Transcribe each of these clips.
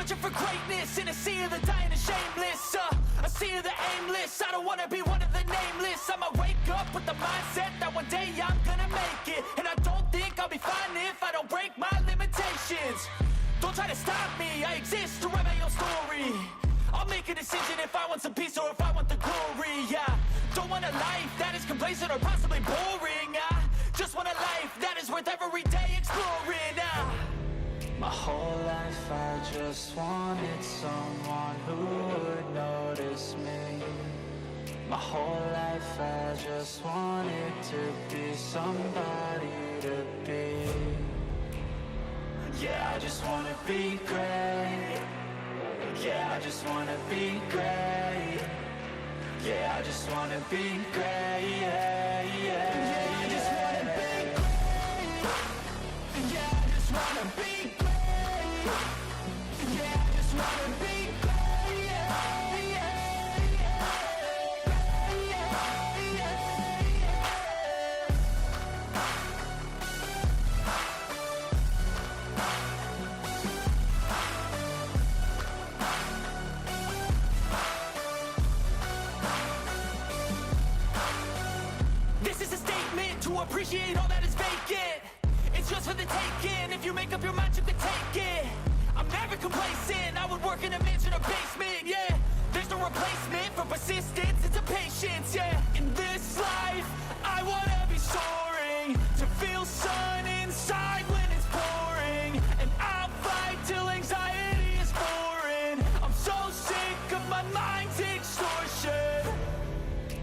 Searching for greatness in a sea of the dying and shameless, a sea of the aimless. I don't wanna be one of the nameless. I'ma wake up with the mindset that one day I'm gonna make it. And I don't think I'll be fine if I don't break my limitations. Don't try to stop me, I exist to write my own story. I'll make a decision if I want some peace or if I want the glory. Yeah, don't want a life that is complacent or possibly boring. I just want a life that is worth every day exploring. My whole life I just wanted someone who would notice me. My whole life I just wanted to be somebody to be. Yeah, I just wanna be great. Yeah, I just wanna be great. Yeah, I just wanna be great. Yeah, yeah, I just wanna be great. Yeah, I just wanna be great. Yeah, I just wanna be great. Yeah, yeah, This is a statement to appreciate all that is vacant. It's just for the taking. If you make up your mind, you can take it. I'm never complacent. I would work in a mansion or basement. Yeah, there's no replacement for persistence. It's a patience. Yeah, in this life, I wanna be soaring, to feel sun inside when it's pouring. And I'll fight till anxiety is foreign. I'm so sick of my mind's extortion.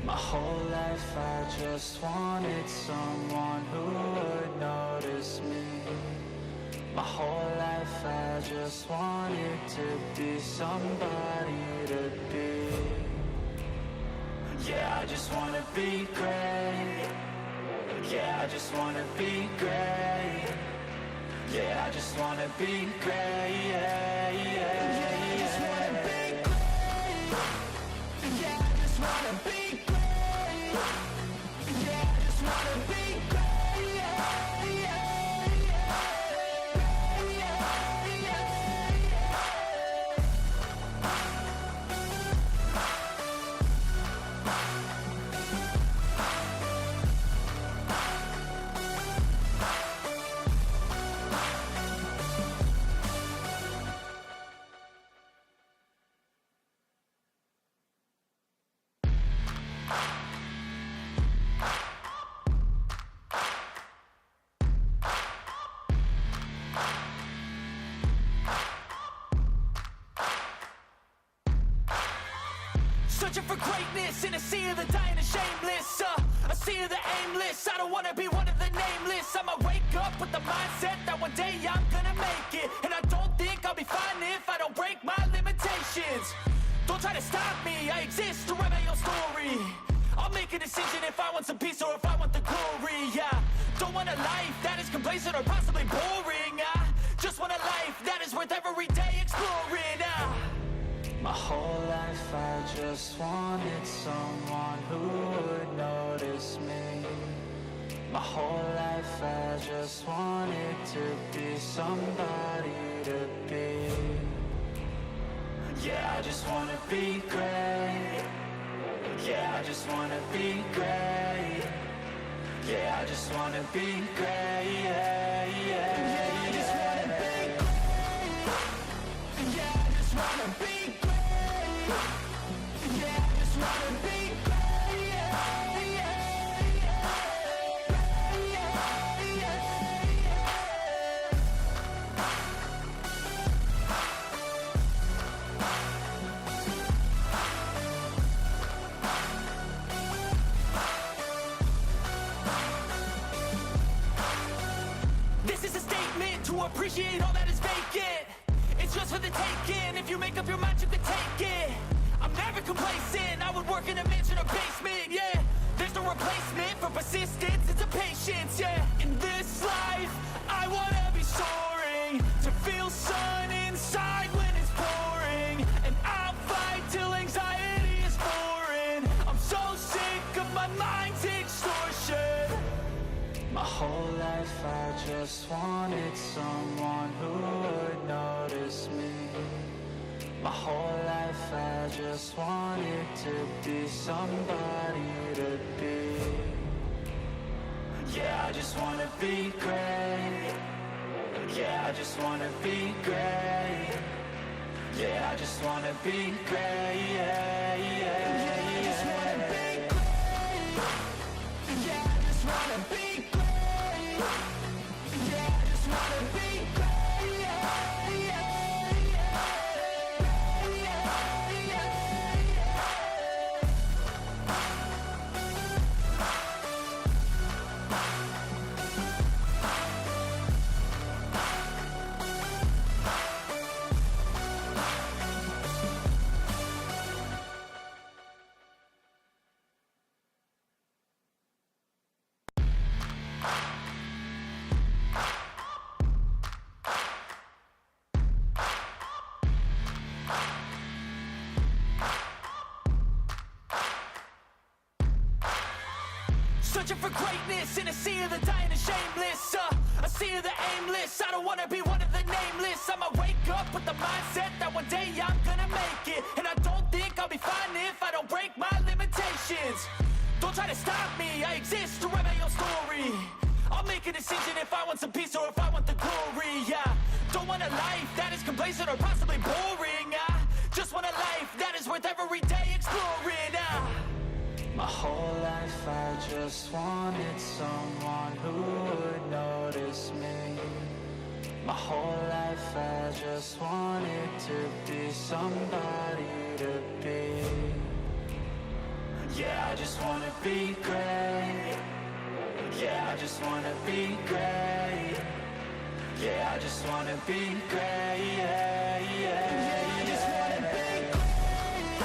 My whole life I just wanted someone who would notice me. My whole life I just wanted to be somebody to be. Yeah, I just wanna be great. Yeah, I just wanna be great. Yeah, I just wanna be great. Yeah, yeah, yeah, I just wanna be great. Yeah, I just wanna be great. Yeah, I just wanna be great. Yeah, yeah, Searching for greatness in a sea of the dying and shameless, a sea of the aimless. I don't wanna be one of the nameless. I'ma wake up with the mindset that one day I'm gonna make it. And I don't think I'll be fine if I don't break my limitations. Don't try to stop me, I exist to write my own story. I'll make a decision if I want some peace or if I want the glory. Yeah, don't want a life that is complacent or possibly boring. I just want a life that is worth every day exploring. My whole life I just wanted someone who would notice me. My whole life I just wanted to be somebody to be. Yeah, I just wanna be great. Yeah, I just wanna be great. Yeah, I just wanna be great. Yeah, yeah, yeah, I just wanna be great. Yeah, I just wanna be great. Yeah, I just wanna be great. Yeah, yeah, This is a statement to appreciate all that is vacant. It's just for the taking. If you make up your mind, you can take it. I'm never complacent. I would work in a mansion or basement. Yeah, there's no replacement for persistence. It's a patience. Yeah, in this life, I wanna be soaring, to feel sun inside when it's pouring. And I'll fight till anxiety is foreign. I'm so sick of my mind's extortion. My whole life I just wanted someone who would notice me. My whole life I just wanted to be somebody to be. Yeah, I just wanna be great. Yeah, I just wanna be great. Yeah, I just wanna be great. Yeah, yeah, yeah. I just wanna be great. Yeah, I just wanna be great. Yeah, I just wanna be great. Yeah, yeah, yeah, yeah, yeah. Searching for greatness in a sea of the dying and shameless, a sea of the aimless. I don't wanna be one of the nameless. I'ma wake up with the mindset that one day I'm gonna make it. And I don't think I'll be fine if I don't break my limitations. Don't try to stop me, I exist to write my own story. I'll make a decision if I want some peace or if I want the glory. Yeah, don't want a life that is complacent or possibly boring. I just want a life that is worth every day exploring. My whole life I just wanted someone who would notice me. My whole life I just wanted to be somebody to be. Yeah, I just wanna be great. Yeah, I just wanna be great. Yeah, I just wanna be great. Yeah, yeah, yeah. I just wanna be great.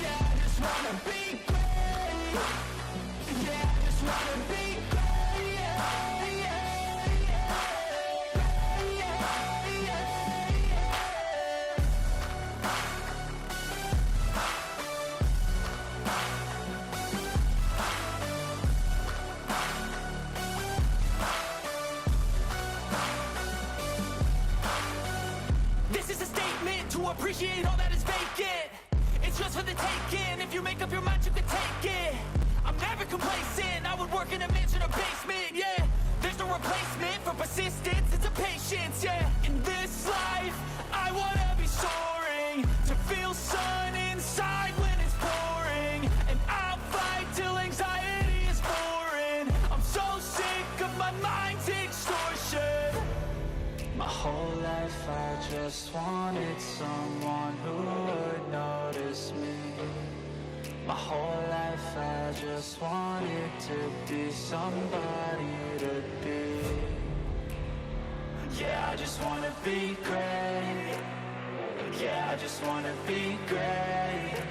Yeah, I just wanna be great. Yeah, I just wanna be great. Yeah, yeah, yeah, yeah, yeah. This is a statement to appreciate all that is vacant. It's just for the taking. If you make up your mind, you can take it. I'm never complacent. I would work in a mansion or basement. Yeah, there's no replacement for persistence. It's a patience. Yeah, in this life, I wanna be soaring, to feel sun inside when it's pouring, and I'll fight till anxiety is foreign. I'm so sick of my mind's extortion. My whole life I just wanted someone who would notice me. My whole life I just wanted to be somebody to be. Yeah, I just wanna be great. Yeah, I just wanna be great.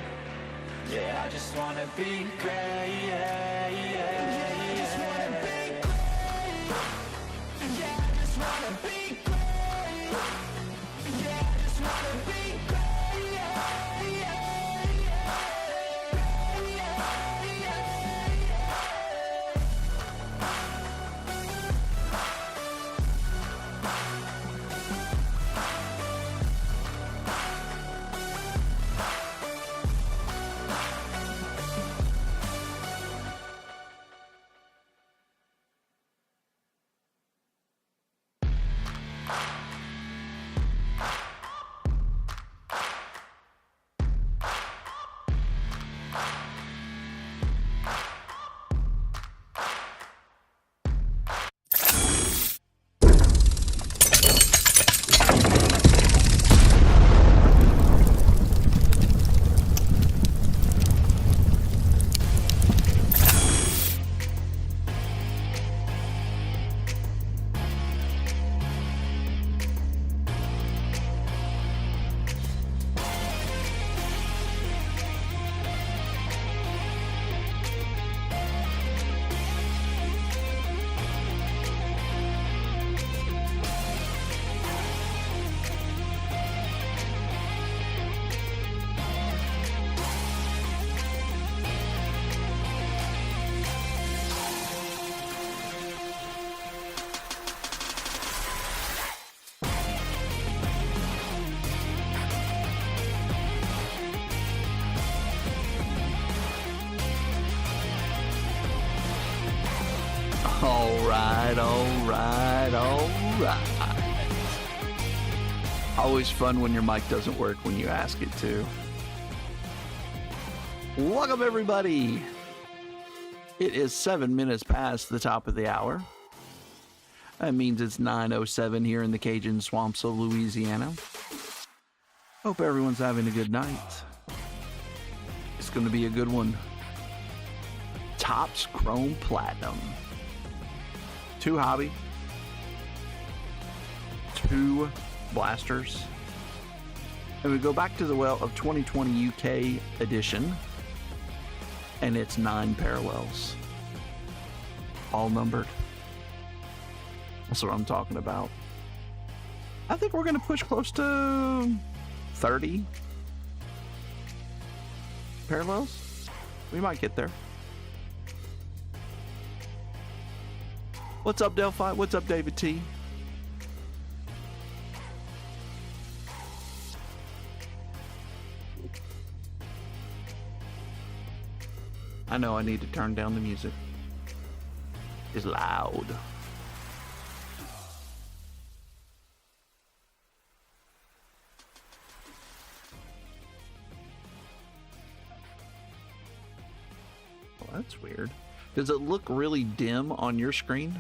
Yeah, I just wanna be great. Yeah, yeah, yeah. I just wanna be great. Yeah, I just wanna be great. Yeah, I just wanna be great. Yeah, yeah, yeah, yeah, yeah. All right, all right, all right. Always fun when your mic doesn't work when you ask it to. Welcome, everybody. It is 7 minutes past the top of the hour. That means it's 9:07 here in the Cajun swamps of Louisiana. Hope everyone's having a good night. It's going to be a good one. Topps Chrome Platinum. 2 hobby. 2 blasters. And we go back to the well of 2020 UK edition. And it's 9 parallels. All numbered. That's what I'm talking about. I think we're going to push close to 30 parallels. We might get there. What's up, Delphi? What's up, David T? I know I need to turn down the music. It's loud. Well, that's weird. Does it look really dim on your screen?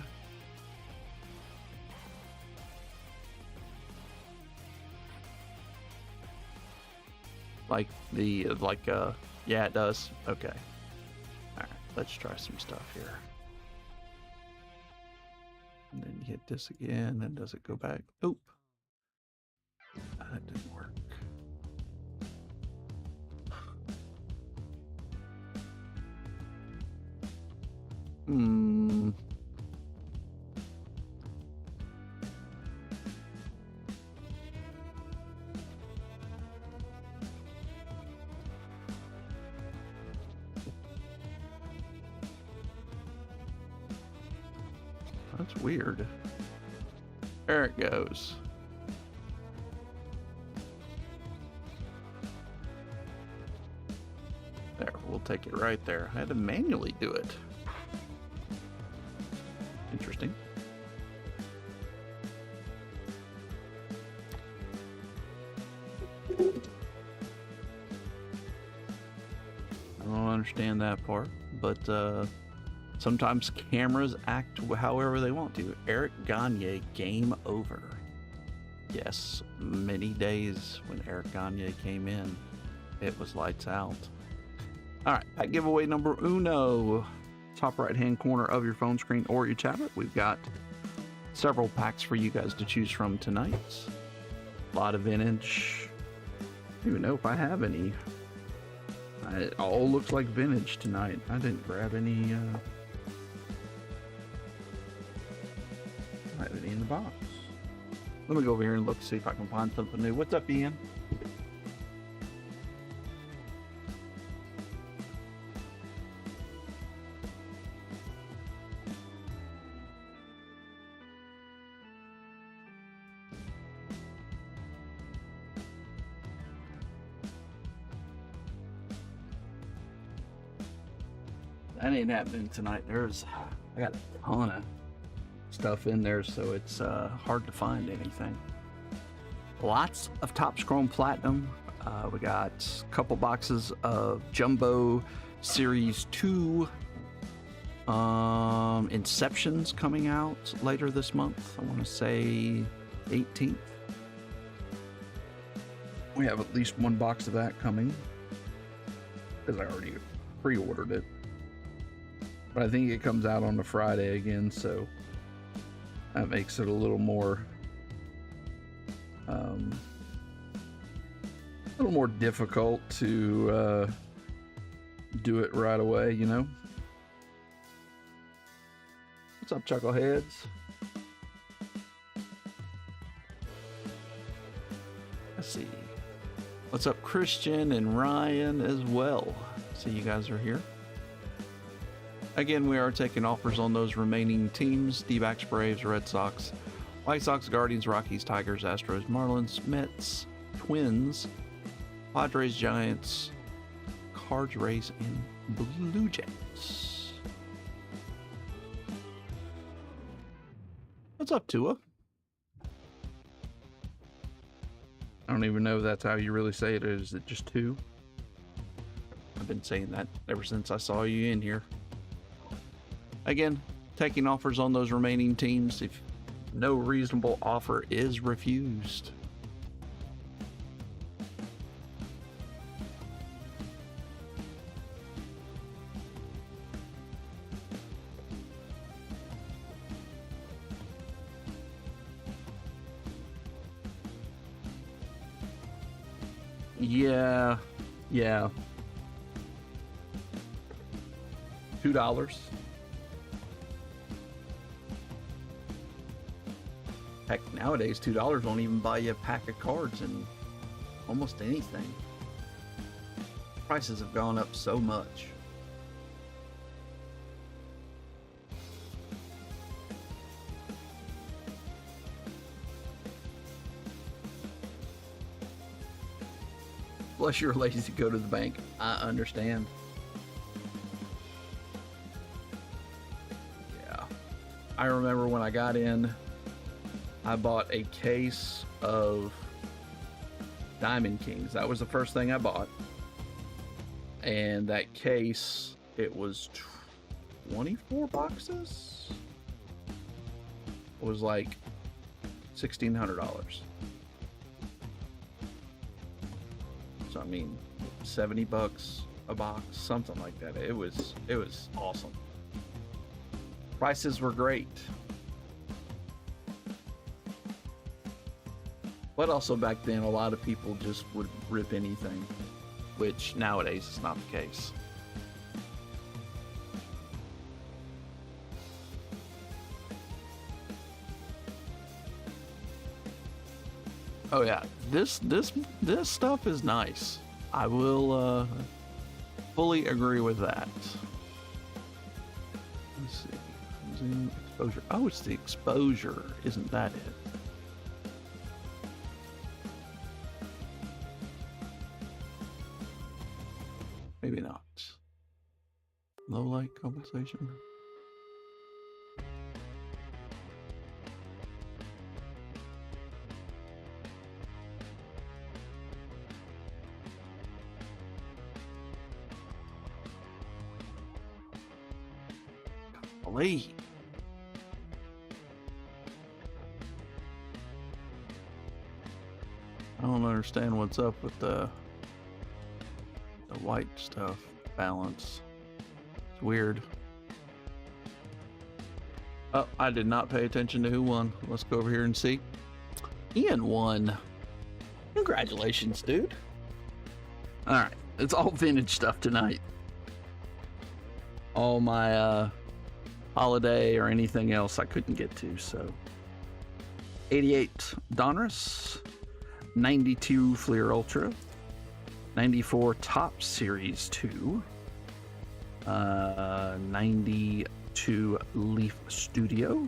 Yeah, it does. Okay. All right, let's try some stuff here. And then hit this again, and does it go back? Oop. That didn't work. That's weird. There it goes. There, we'll take it right there. I had to manually do it. Interesting. I don't understand that part, but sometimes cameras act however they want to. Eric Gagne, game over. Yes, many days when Eric Gagne came in, it was lights out. All right, pack giveaway number uno. Top right hand corner of your phone screen or your tablet. We've got several packs for you guys to choose from tonight. A lot of vintage. I don't even know if I have any. It all looks like vintage tonight. I didn't grab any. I have any in the box. Let me go over here and look, see if I can find something new. What's up, Ian? That ain't happening tonight. I got a ton of stuff in there, so it's hard to find anything. Lots of Topps Chrome Platinum. We got a couple boxes of Jumbo Series 2 Inceptions coming out later this month. I want to say 18th. We have at least one box of that coming because I already pre-ordered it. But I think it comes out on the Friday again, so that makes it a little more difficult to do it right away, you know. What's up, Chuckleheads? Let's see. What's up, Christian and Ryan as well? See, you guys are here. Again, we are taking offers on those remaining teams: D-backs, Braves, Red Sox, White Sox, Guardians, Rockies, Tigers, Astros, Marlins, Mets, Twins, Padres, Giants, Cards, Rays, and Blue Jays. What's up, Tua? I don't even know if that's how you really say it. Is it just two? I've been saying that ever since I saw you in here. Again, taking offers on those remaining teams if no reasonable offer is refused. Yeah. $2. Heck, nowadays $2 won't even buy you a pack of cards and almost anything. Prices have gone up so much. Plus, you're lazy to go to the bank. I understand. Yeah. I remember when I got in, I bought a case of Diamond Kings. That was the first thing I bought. And that case, it was 24 boxes? It was like $1,600. So I mean, 70 bucks a box, something like that. It was awesome. Prices were great. But also back then, a lot of people just would rip anything, which nowadays is not the case. Oh yeah, this stuff is nice. I will fully agree with that. Let's see. Zoom exposure. Oh, it's the exposure. Isn't that it? Maybe not. Low light compensation. Golly. I don't understand what's up with the white stuff balance. It's weird. Oh, I did not pay attention to who won. Let's go over here and see. Ian won. Congratulations, dude. All right, it's all vintage stuff tonight. All my holiday or anything else I couldn't get to, so 88 Donruss, 92 Fleer Ultra, 94 Top Series 2, 92 Leaf Studio,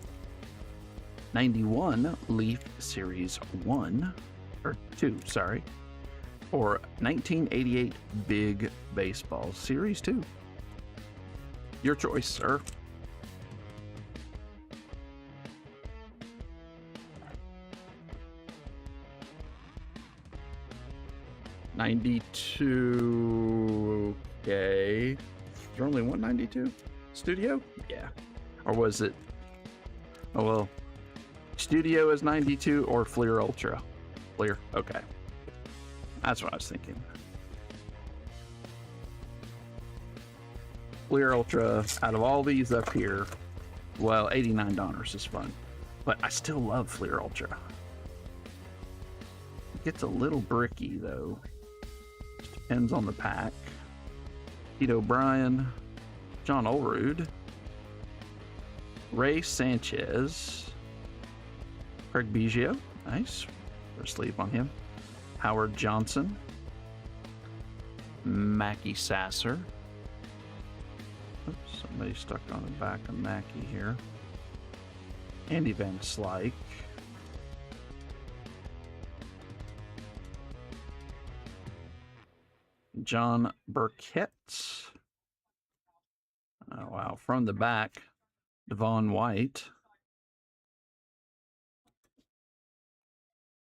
91 Leaf Series 1, or 2, sorry, or 1988 Big Baseball Series 2. Your choice, sir. $92. Okay. There's only 192 Studio? Yeah. Or was it? Oh well. Studio is 92 or Fleer Ultra? Fleer. Okay. That's what I was thinking. Fleer Ultra, out of all these up here, well, $89 is fun. But I still love Fleer Ultra. It gets a little bricky though. Just depends on the pack. Pete O'Brien, John Olerud, Ray Sanchez, Craig Biggio, nice, first sleeve on him, Howard Johnson, Mackie Sasser. Oops, somebody stuck on the back of Mackie here. Andy Van Slyke. John Burkett. Oh, wow. From the back, Devon White.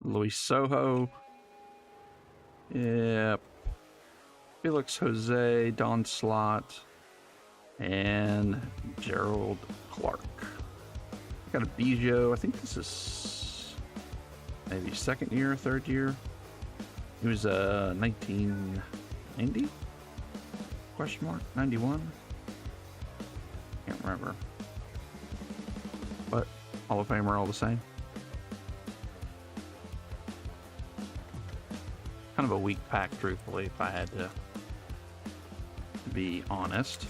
Luis Soho. Yep. Felix Jose, Don Slott, and Gerald Clark. Got a Biggio. I think this is maybe second year, third year. He was 1990? Question mark? 91? Can't remember. But Hall of Famer all the same. Kind of a weak pack, truthfully, if I had to be honest.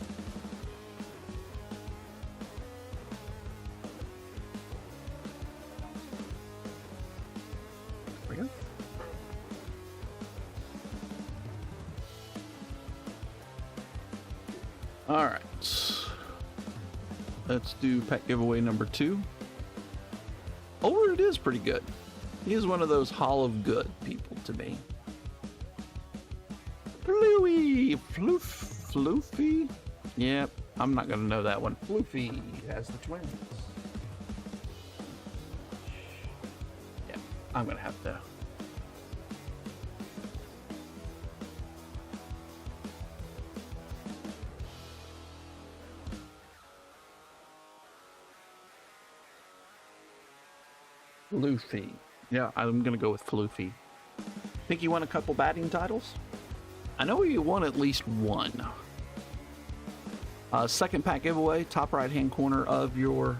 There we go. All right. Let's do pack giveaway number 2. Oh, it is pretty good. He is one of those Hall of Good people to me. Floofy. Yep, I'm not gonna know that one. Floofy has the Twins. Yeah, I'm gonna have to. Floofy. Yeah, I'm gonna go with Floofy. Think he won a couple batting titles? I know he won at least one. Second pack giveaway, top right hand corner of your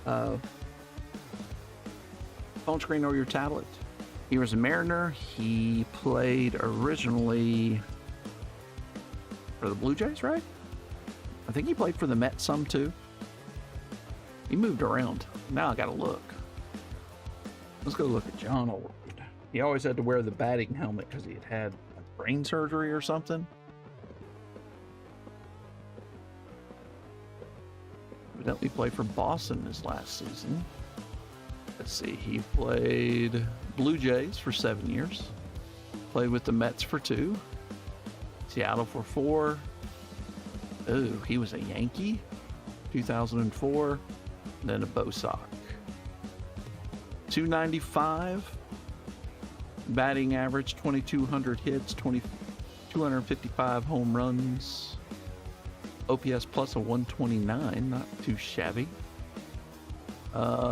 phone screen or your tablet. He was a Mariner. He played originally for the Blue Jays, right? I think he played for the Mets some too. He moved around. Now I gotta look. Let's go look at John Orwood. He always had to wear the batting helmet because he had brain surgery or something. Evidently played for Boston his last season. Let's see, he played Blue Jays for 7 years. Played with the Mets for 2. Seattle for 4. Ooh, he was a Yankee. 2004. And then a Bo Sox. 295. Batting average, 2,200 hits, 255 home runs. OPS plus a 129, not too shabby.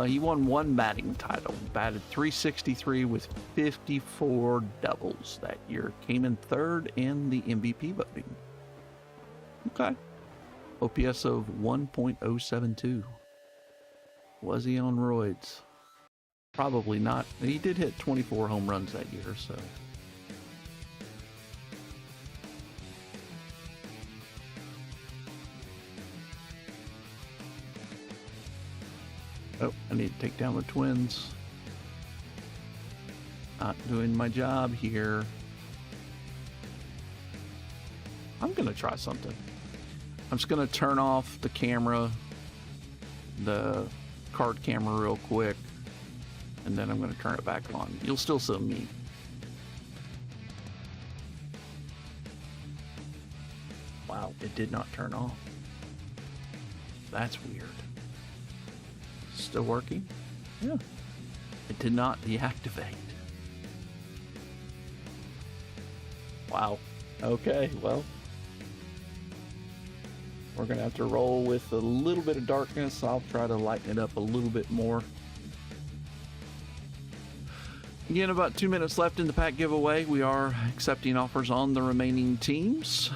He won one batting title, batted .363 with 54 doubles that year. Came in third in the MVP voting. Okay. OPS of 1.072. Was he on roids? Probably not. He did hit 24 home runs that year, so. Oh, I need to take down the Twins. Not doing my job here. I'm gonna try something. I'm just gonna turn off the camera, the card camera real quick, and then I'm gonna turn it back on. You'll still see me. Wow, it did not turn off. That's weird. Still working? Yeah. It did not deactivate. Wow. Okay, well. We're going to have to roll with a little bit of darkness. I'll try to lighten it up a little bit more. Again, about 2 minutes left in the pack giveaway. We are accepting offers on the remaining teams.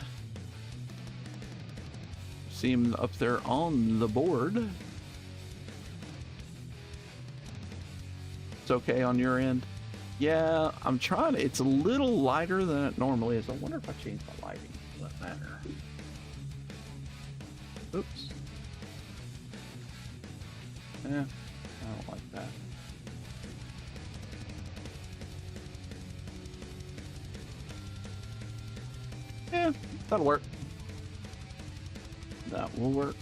See them up there on the board. It's okay on your end? Yeah, I'm trying to. It's a little lighter than it normally is. I wonder if I change my lighting. Doesn't matter. Oops. Yeah, I don't like that. Yeah, that'll work. That will work.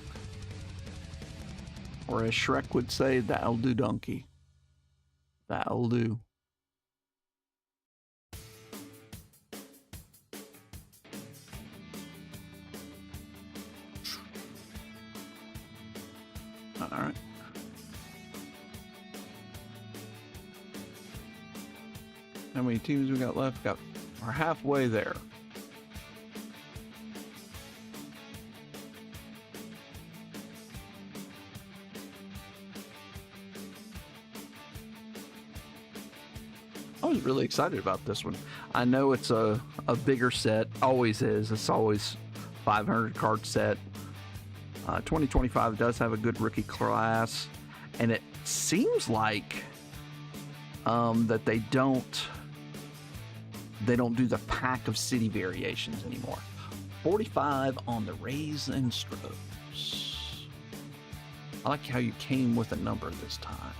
Or as Shrek would say, that'll do, donkey. That'll do. All right. How many teams we got left? We're halfway there. I was really excited about this one. I know it's a bigger set, always is. It's always 500 card set. 2025 does have a good rookie class, and it seems like that they don't do the pack of city variations anymore. 45 on the Rays and Stros. I like how you came with a number this time.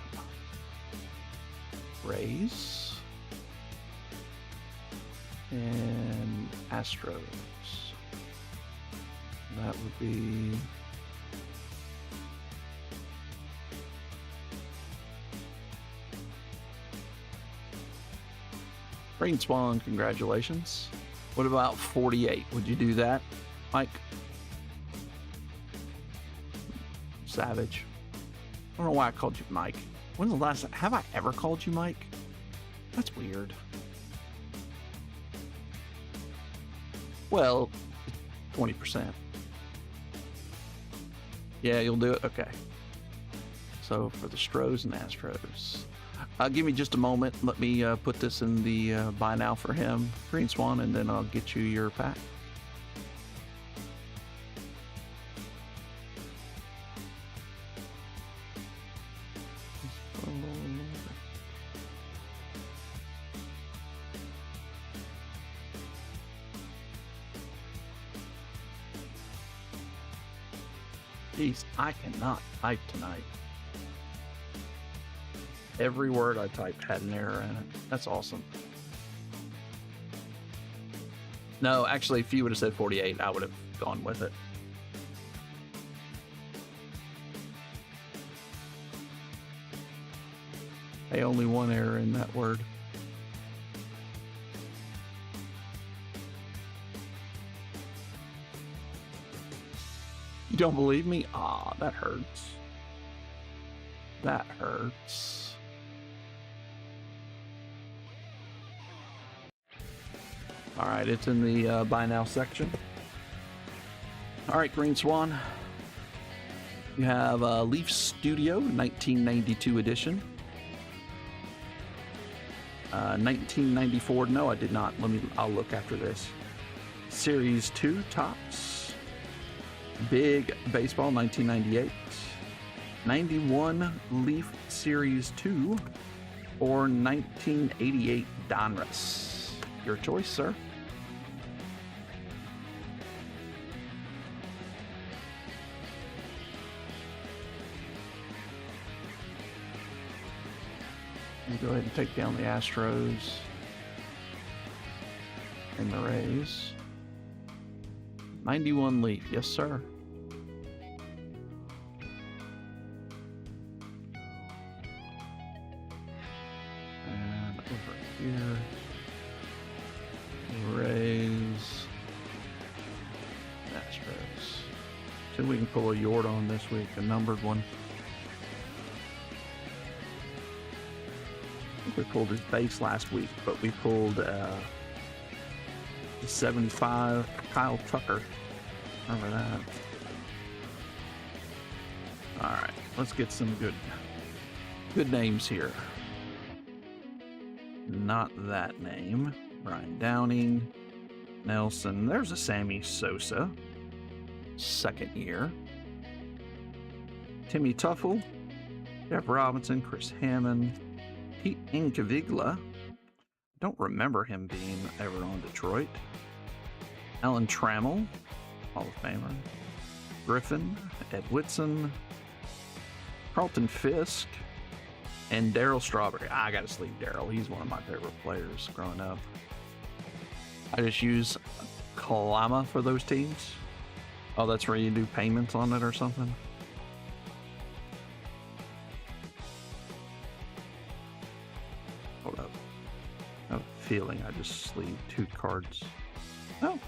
Rays and Astros. That would be Green Swan, congratulations. What about 48? Would you do that, Mike? Savage. I don't know why I called you Mike. When's the last time? Have I ever called you Mike? That's weird. Well, 20%. Yeah, you'll do it? Okay. So for the Stros and Astros. Give me just a moment. Let me put this in the buy now for him, Green Swan, and then I'll get you your pack. Jeez, I cannot type tonight. Every word I typed had an error in it. That's awesome. No, actually, if you would have said 48, I would have gone with it. Hey, only one error in that word. You don't believe me? Ah, that hurts. That hurts. All right, it's in the buy now section. All right, Green Swan. You have Leaf Studio 1992 edition. 1994. No, I did not. I'll look after this. Series 2 Topps. Big Baseball 1998. 91 Leaf Series 2 or 1988 Donruss. Your choice, sir. Go ahead and take down the Astros and the Rays. 91 Leaf, yes sir. And over here, Rays, Astros. See if we can pull a Yord on this week, a numbered one. We pulled his base last week, but we pulled the 75 Kyle Tucker. Remember that? All right, let's get some good names here. Not that name. Brian Downing, Nelson. There's a Sammy Sosa, second year. Timmy Tuffle, Jeff Robinson, Chris Hammond. Pete Incaviglia. Don't remember him being ever on Detroit. Alan Trammell, Hall of Famer. Griffin, Ed Whitson, Carlton Fisk, and Darryl Strawberry. I gotta sleep Darryl. He's one of my favorite players growing up. I just use Kalama for those teams. Oh, that's where you do payments on it or something? Hold up. I have a feeling I just sleeved 2 cards. Oh.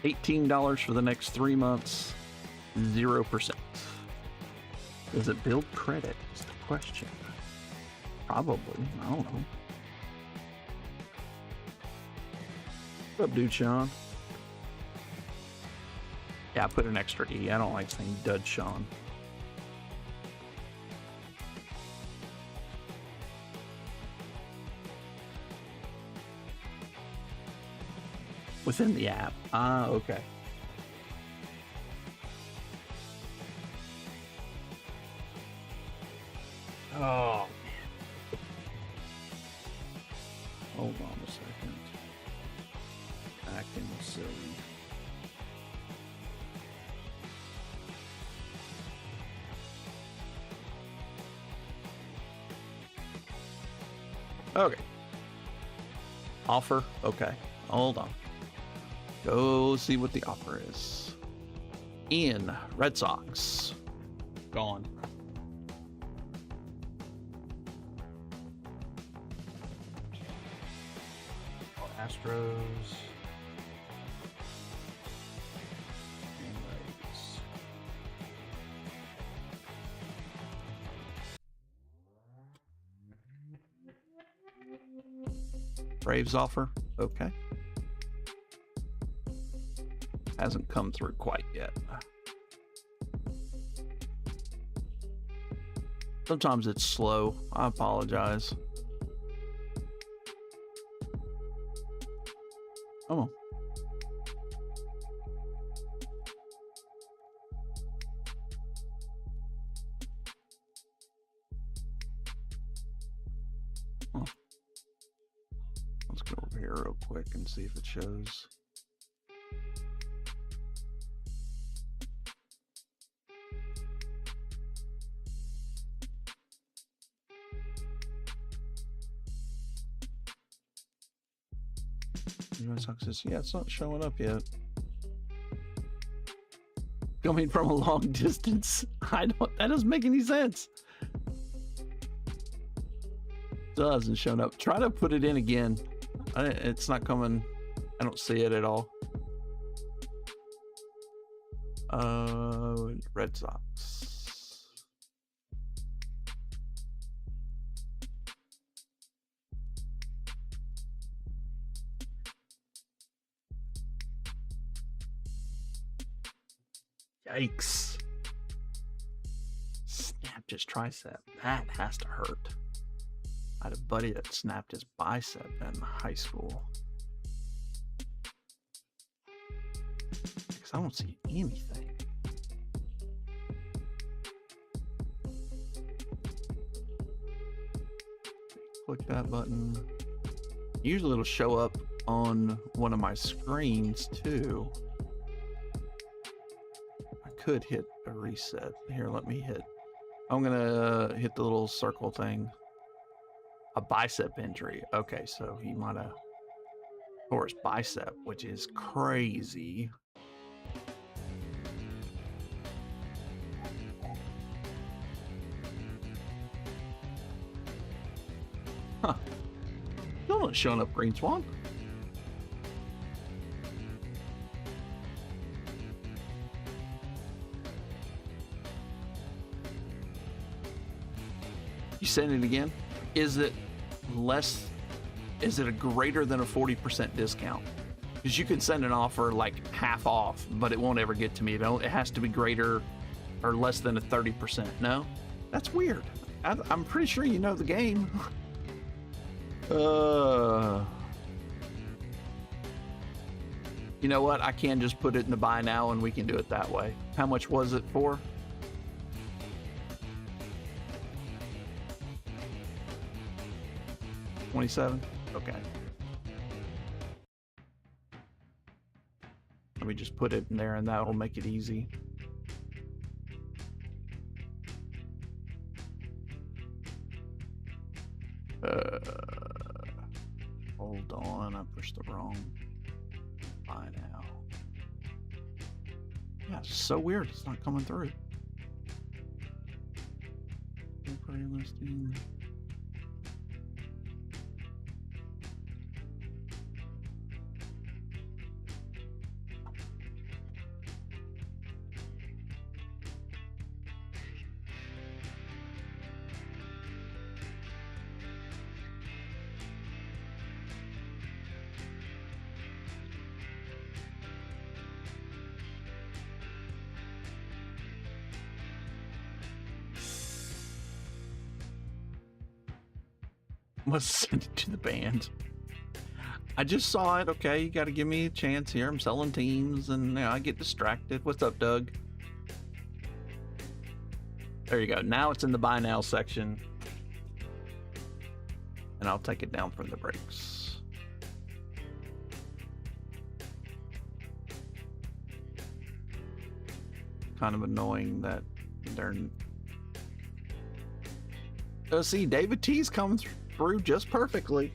$18 for the next 3 months. 0%. Does it build credit is the question. Probably. I don't know. What up, dude, Sean? Yeah, I put an extra E. I don't like saying Dud Sean. Within the app. Ah, okay. Oh, man. Hold on a second. Acting silly. Okay. Offer? Okay. Hold on. Go see what the offer is. Ian, Red Sox. Gone. Astros. And Rays. Braves offer? Okay. Hasn't come through quite yet. Sometimes it's slow. I apologize. Oh. Oh. Let's go over here real quick and see if it shows. Yeah, it's not showing up yet. Coming from a long distance. That doesn't make any sense. Still hasn't shown up. Try to put it in again. It's not coming. I don't see it at all. Red Sox. Yikes. Snapped his tricep. That has to hurt. I had a buddy that snapped his bicep in high school. Because I don't see anything. Click that button. Usually it'll show up on one of my screens too. Could hit a reset. Here, let me hit. I'm gonna hit the little circle thing. A bicep injury. Okay, so he might have tore his bicep, which is crazy. Huh. Still not showing up, Green Swan. You send it again? Is it less? Is it a greater than a 40% discount? Because you can send an offer like half off, but it won't ever get to me. It has to be greater or less than a 30%. No? That's weird. I'm pretty sure you know the game. You know what? I can just put it in the buy now and we can do it that way. How much was it for? $27? Okay. Let me just put it in there and that'll make it easy. Hold on, I pushed the wrong buy now. Yeah, it's so weird, it's not coming through. Temporary listing. Must send it to the band. I just saw it. Okay, you got to give me a chance here. I'm selling teams, and you know, I get distracted. What's up, Doug? There you go. Now it's in the buy now section, and I'll take it down from the breaks. Kind of annoying that they're. Oh, see, David T's coming through just perfectly.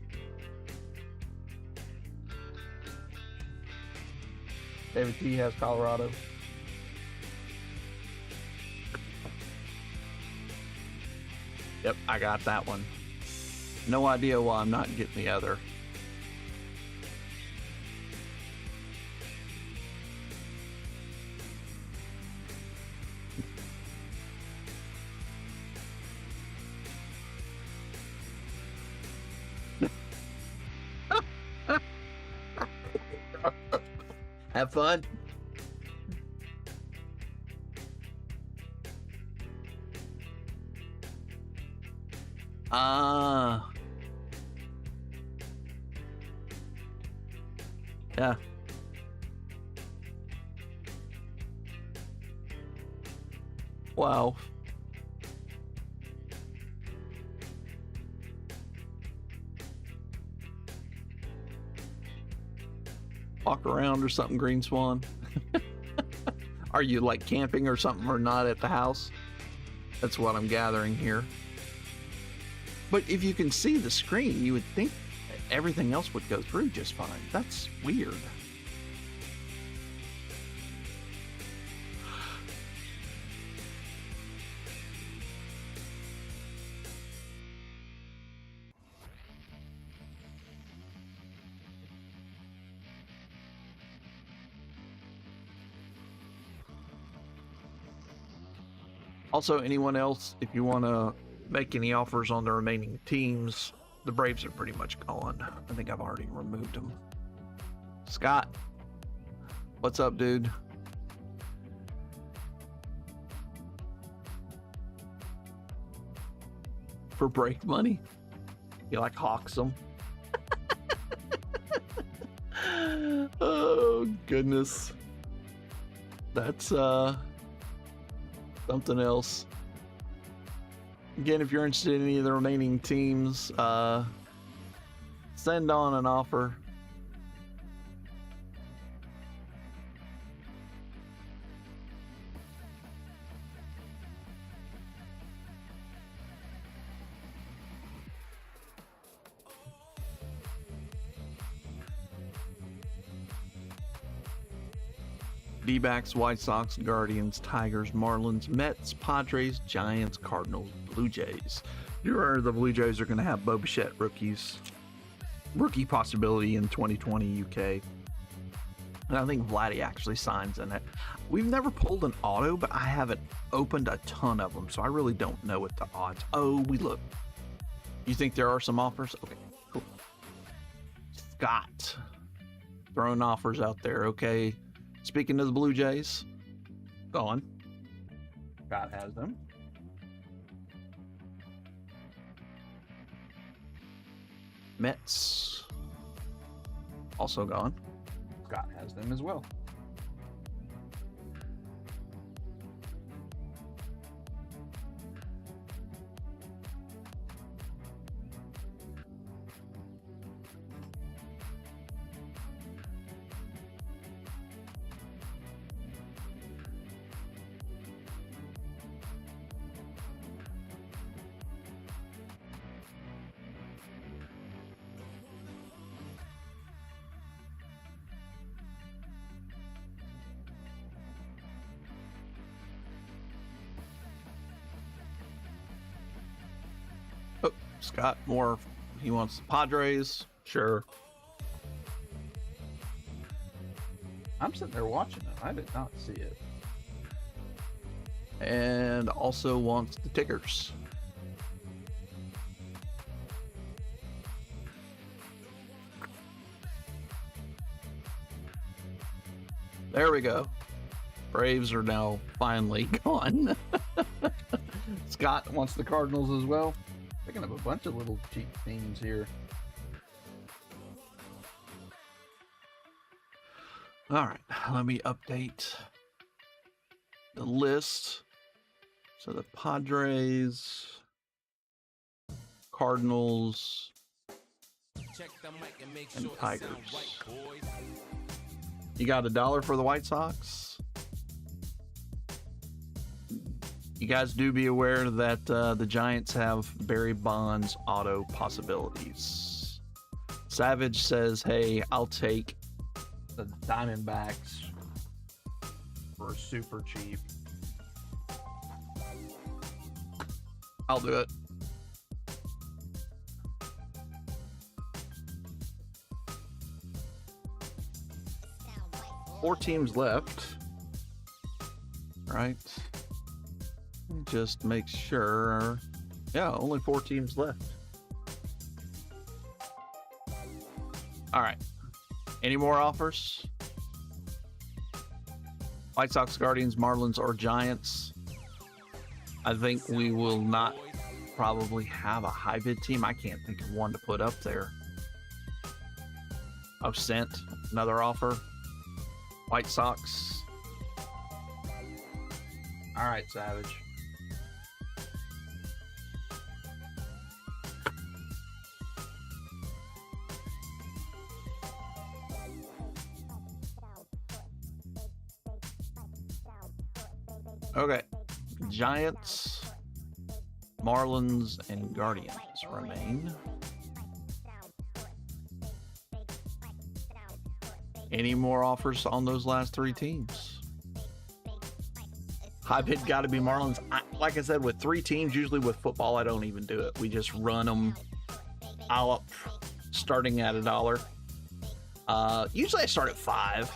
David T has Colorado. Yep, I got that one. No idea why I'm not getting the other. Have fun. Yeah. Wow. Walk around or something, Green Swan? Are you like camping or something or not at the house? That's what I'm gathering here. But if you can see the screen, you would think everything else would go through just fine. That's weird. Also, anyone else, if you want to make any offers on the remaining teams, the Braves are pretty much gone. I think I've already removed them. Scott, what's up, dude? For break money? You like hawks them? Oh, goodness. That's, something else. Again, if you're interested in any of the remaining teams, send on an offer. D-backs, White Sox, Guardians, Tigers, Marlins, Mets, Padres, Giants, Cardinals, Blue Jays. You remember the Blue Jays are going to have Bo Bichette rookie possibility in 2020 UK. And I think Vladdy actually signs in it. We've never pulled an auto, but I haven't opened a ton of them, so I really don't know what the odds. Oh, we look. You think there are some offers? Okay, cool. Scott throwing offers out there. Okay. Speaking of the Blue Jays, go on. Scott has them. Mets, also gone. Scott has them as well. Scott more, he wants the Padres. Sure. I'm sitting there watching it. I did not see it. And also wants the Tigers. There we go. Braves are now finally gone. Scott wants the Cardinals as well. Picking up a bunch of little cheap themes here. All right, let me update the list. So the Padres, Cardinals, and Tigers. You got $1 for the White Sox? You guys do be aware that the Giants have Barry Bonds auto possibilities. Savage says, hey, I'll take the Diamondbacks for super cheap. I'll do it. Four teams left, right? Just make sure. Yeah, only 4 teams left. All right. Any more offers? White Sox, Guardians, Marlins, or Giants? I think we will not probably have a high bid team. I can't think of one to put up there. I've sent another offer. White Sox. All right, Savage. Okay. Giants, Marlins, and Guardians remain. Any more offers on those last 3 teams? High bid got to be Marlins. Like I said, with 3 teams, usually with football, I don't even do it. We just run them all up, starting at $1. Usually I start at 5.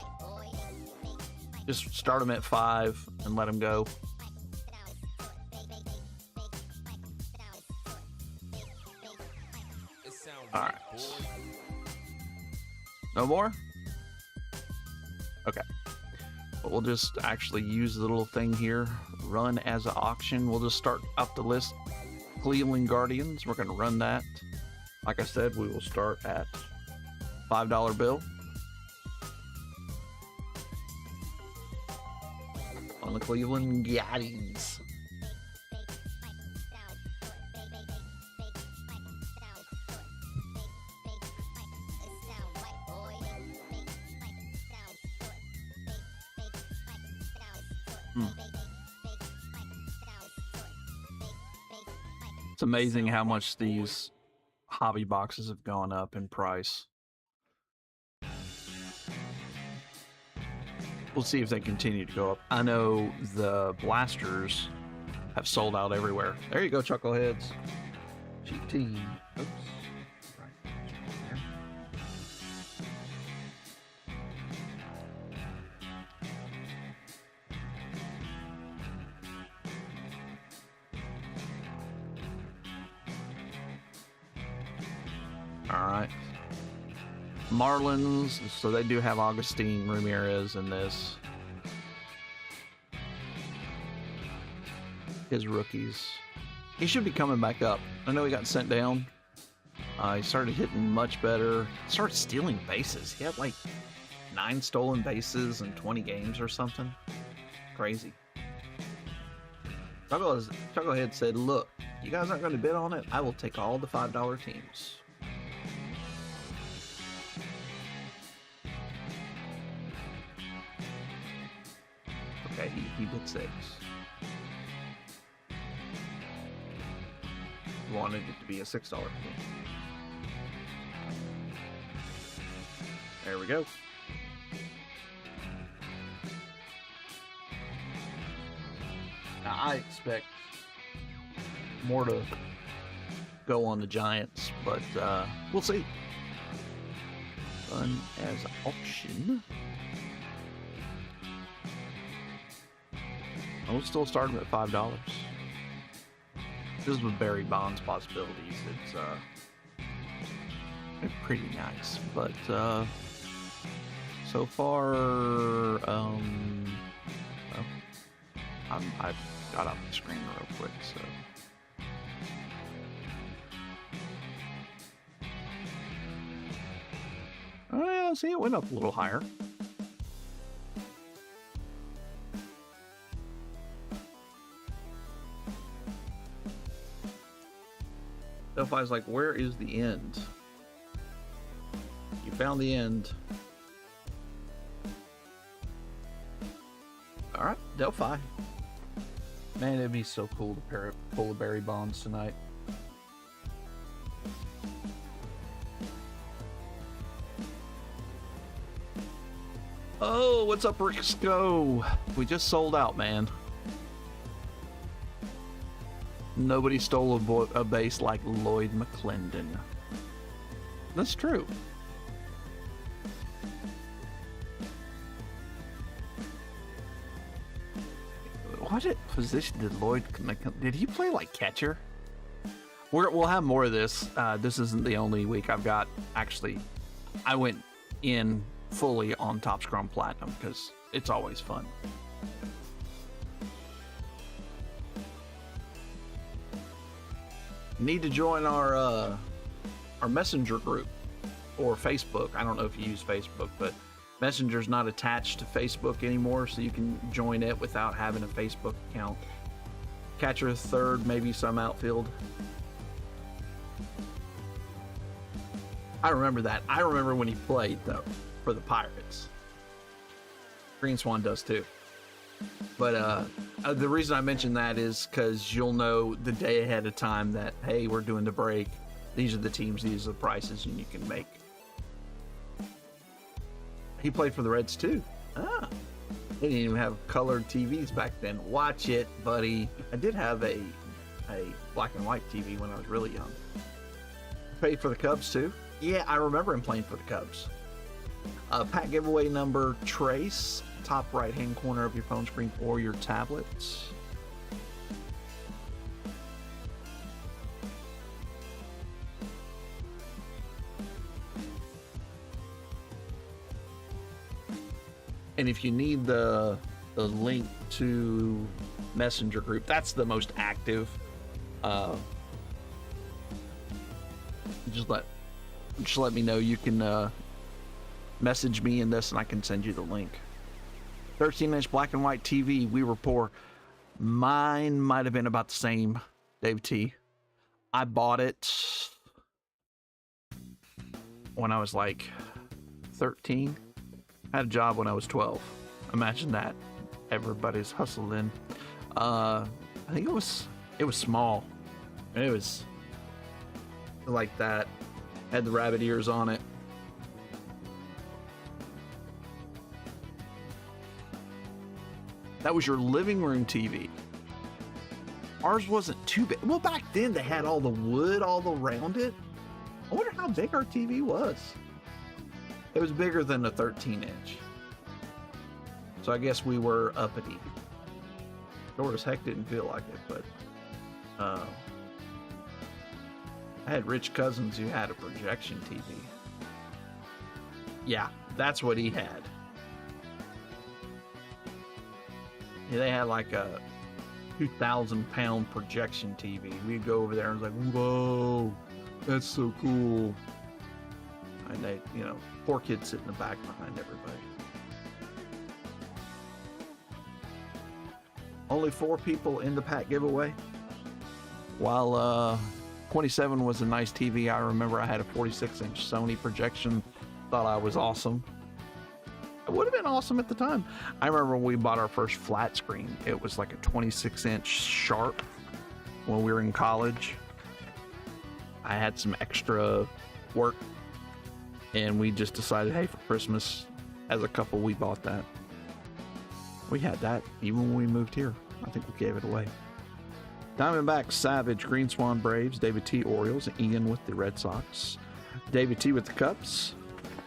Just start them at 5 and let them go. All right. No more? Okay. But we'll just actually use the little thing here. Run as an auction. We'll just start up the list. Cleveland Guardians. We're going to run that. Like I said, we will start at $5 bill. On the Cleveland Guardians. It's amazing how much these hobby boxes have gone up in price. We'll see if they continue to go up. I know the blasters have sold out everywhere. There you go, Chuckleheads. Cheap team. Oops. Right. All right. Marlins, so they do have Augustine Ramirez in this. His rookies. He should be coming back up. I know he got sent down. He started hitting much better. Started stealing bases. He had like 9 stolen bases in 20 games or something. Crazy. Chucklehead said, look, you guys aren't going to bid on it? I will take all the $5 teams. Okay, he bid 6. Wanted it to be a $6 team. There we go. Now I expect more to go on the Giants, but we'll see. Fun as auction. I'll still start them at $5. This is with Barry Bonds possibilities. It's pretty nice, but so far, well, I got off the screen real quick, so See, it went up a little higher. Delphi's like, where is the end? You found the end. All right, Delphi. Man, it'd be so cool to pull a Barry Bonds tonight. Oh, what's up, Ricksco? We just sold out, man. Nobody stole a base like Lloyd McClendon. That's true. What position did Lloyd make? Did he play like catcher? We'll have more of this. This isn't the only week I've got. Actually, I went in fully on Top Scrum Platinum because it's always fun. Need to join our messenger group or Facebook. I don't know if you use Facebook, but Messenger's not attached to Facebook anymore, so you can join it without having a Facebook account. Catcher third, maybe some outfield. I remember that. I remember when he played though for the Pirates. Green Swan does too. But the reason I mention that is because you'll know the day ahead of time that, hey, we're doing the break. These are the teams, these are the prices, and you can make. He played for the Reds too. Ah, they didn't even have colored TVs back then. Watch it, buddy. I did have a black and white TV when I was really young. Played for the Cubs too. Yeah, I remember him playing for the Cubs. Pack giveaway number Trace, top right hand corner of your phone screen or your tablet. And if you need the link to Messenger group, that's the most active. Just let me know. You can message me in this and I can send you the link. 13-inch black and white TV. We were poor. Mine might have been about the same, Dave T. I bought it when I was like 13. I had a job when I was 12. Imagine that. Everybody's hustling. I think it was small. It was like that. Had the rabbit ears on it. That was your living room TV. Ours wasn't too big. Well, back then they had all the wood all around it. I wonder how big our TV was. It was bigger than a 13-inch. So I guess we were uppity. Sure as heck didn't feel like it, but I had rich cousins who had a projection TV. Yeah, that's what he had. Yeah, they had like a 2,000-pound projection TV. We'd go over there and it was like, whoa, that's so cool. And they, poor kids sit in the back behind everybody. Only 4 people in the pack giveaway. While 27 was a nice TV, I remember I had a 46-inch Sony projection. Thought I was awesome. It would have been awesome at the time. I remember when we bought our first flat screen. It was like a 26-inch Sharp when we were in college. I had some extra work, and we just decided, hey, for Christmas, as a couple, we bought that. We had that even when we moved here. I think we gave it away. Diamondbacks, Savage, Green Swan, Braves, David T, Orioles, Ian with the Red Sox, David T with the Cubs,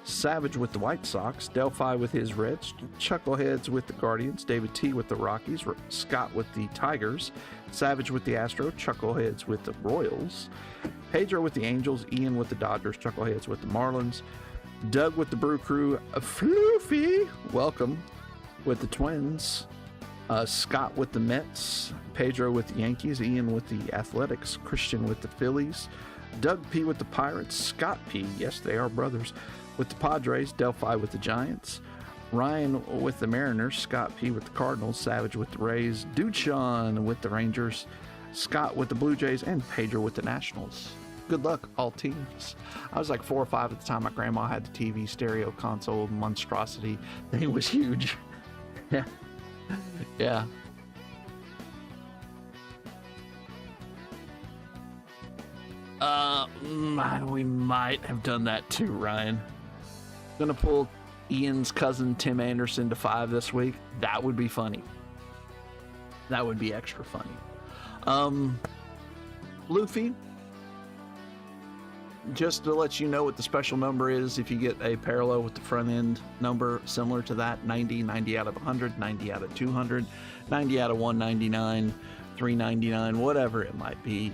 Savage with the White Sox, Delphi with his Reds, Chuckleheads with the Guardians, David T with the Rockies, Scott with the Tigers, Savage with the Astros, Chuckleheads with the Royals, Pedro with the Angels, Ian with the Dodgers, Chuckleheads with the Marlins, Doug with the Brew Crew, Floofy, welcome, with the Twins, Scott with the Mets, Pedro with the Yankees, Ian with the Athletics, Christian with the Phillies, Doug P with the Pirates, Scott P, yes, they are brothers, with the Padres, Delphi with the Giants, Ryan with the Mariners, Scott P with the Cardinals, Savage with the Rays, Duchan with the Rangers, Scott with the Blue Jays, and Pedro with the Nationals. Good luck, all teams. I was like 4 or 5 at the time. My grandma had the TV stereo console monstrosity. The thing was huge. Yeah. Yeah. We might have done that too, Ryan. Gonna pull Ian's cousin Tim Anderson to 5 this week. That would be funny. That would be extra funny. Luffy, just to let you know what the special number is, if you get a parallel with the front end number similar to that, 90, 90 out of 100, 90 out of 200, 90 out of 199, 399, whatever it might be,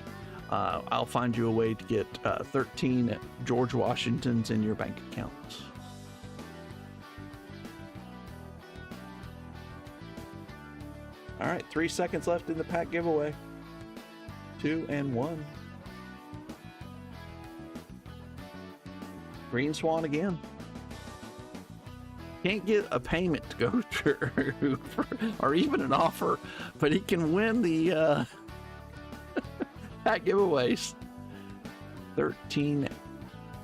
I'll find you a way to get 13 George Washingtons in your bank account. All right, 3 seconds left in the pack giveaway. 2 and 1. Green Swan again. Can't get a payment to go through or even an offer, but he can win the pack giveaways. 13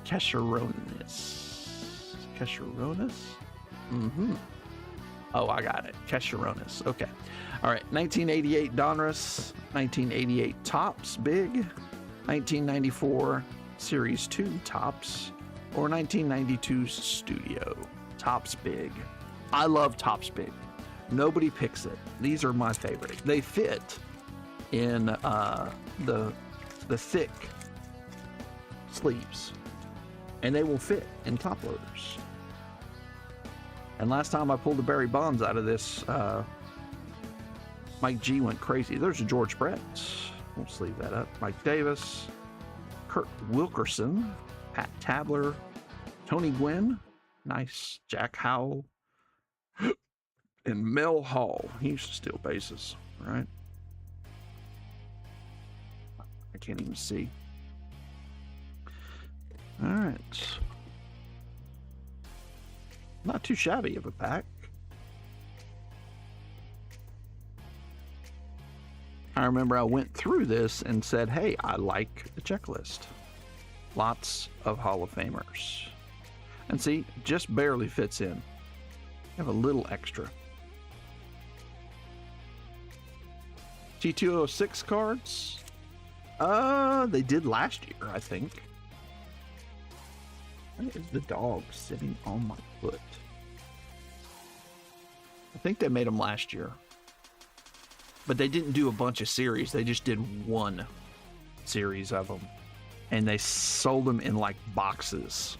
Kesheronis. Kesheronis? Mm-hmm. Oh, I got it. Kesheronis. Okay. All right. 1988 Donruss. 1988 Topps Big. 1994 Series 2 Topps. Or 1992 Studio. Topps Big. I love Topps Big. Nobody picks it. These are my favorite. They fit in the thick sleeves, and they will fit in top loaders. And last time I pulled the Barry Bonds out of this, Mike G went crazy. There's a George Brett. We'll sleeve that up. Mike Davis, Kurt Wilkerson, Pat Tabler, Tony Gwynn, nice, Jack Howell, and Mel Hall. He used to steal bases, right? I can't even see. All right. Not too shabby of a pack. I remember I went through this and said, hey, I like the checklist. Lots of Hall of Famers. And see, just barely fits in. Have a little extra. T206 cards. They did last year, I think. Why is the dog sitting on my foot? I think they made them last year. But they didn't do a bunch of series. They just did one series of them. And they sold them in like boxes.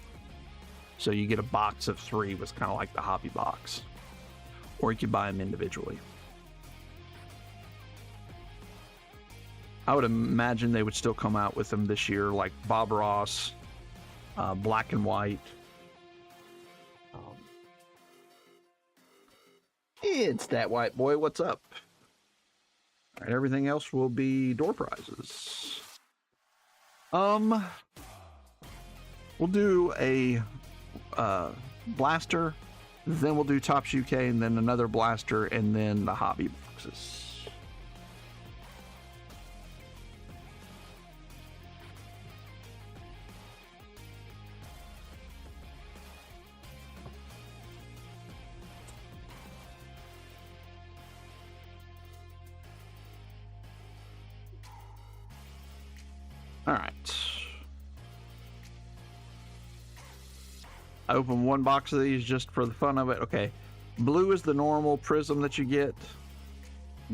So you get a box of 3, was kind of like the hobby box. Or you could buy them individually. I would imagine they would still come out with them this year, like Bob Ross, black and white. It's that white boy. What's up? All right, everything else will be door prizes. We'll do a blaster, then we'll do Topps UK, and then another blaster, and then the hobby boxes. All right. I opened one box of these just for the fun of it. Okay. Blue is the normal prism that you get.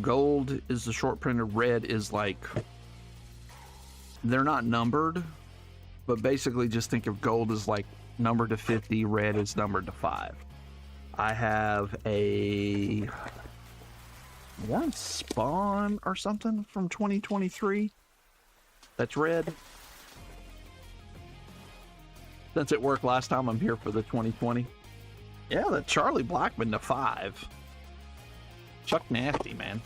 Gold is the short printed. Red is like, they're not numbered, but basically just think of gold as like numbered to 50. Red is numbered to 5. I have a Warren Spawn or something from 2023. That's red. Since it worked last time, I'm here for the 2020. Yeah, that Charlie Blackmon to 5. Chuck Nasty, man.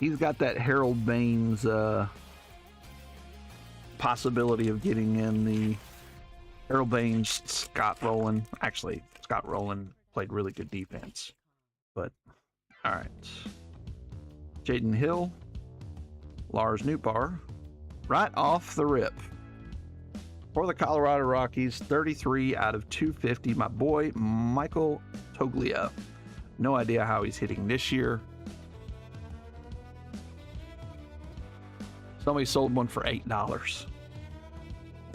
He's got that Harold Baines possibility of getting in the Errol Baines, Scott Rowland. Actually, Scott Rowland played really good defense. But, all right. Jaden Hill, Lars Newbar, right off the rip. For the Colorado Rockies, 33 out of 250, my boy Michael Toglia. No idea how he's hitting this year. Somebody sold one for $8.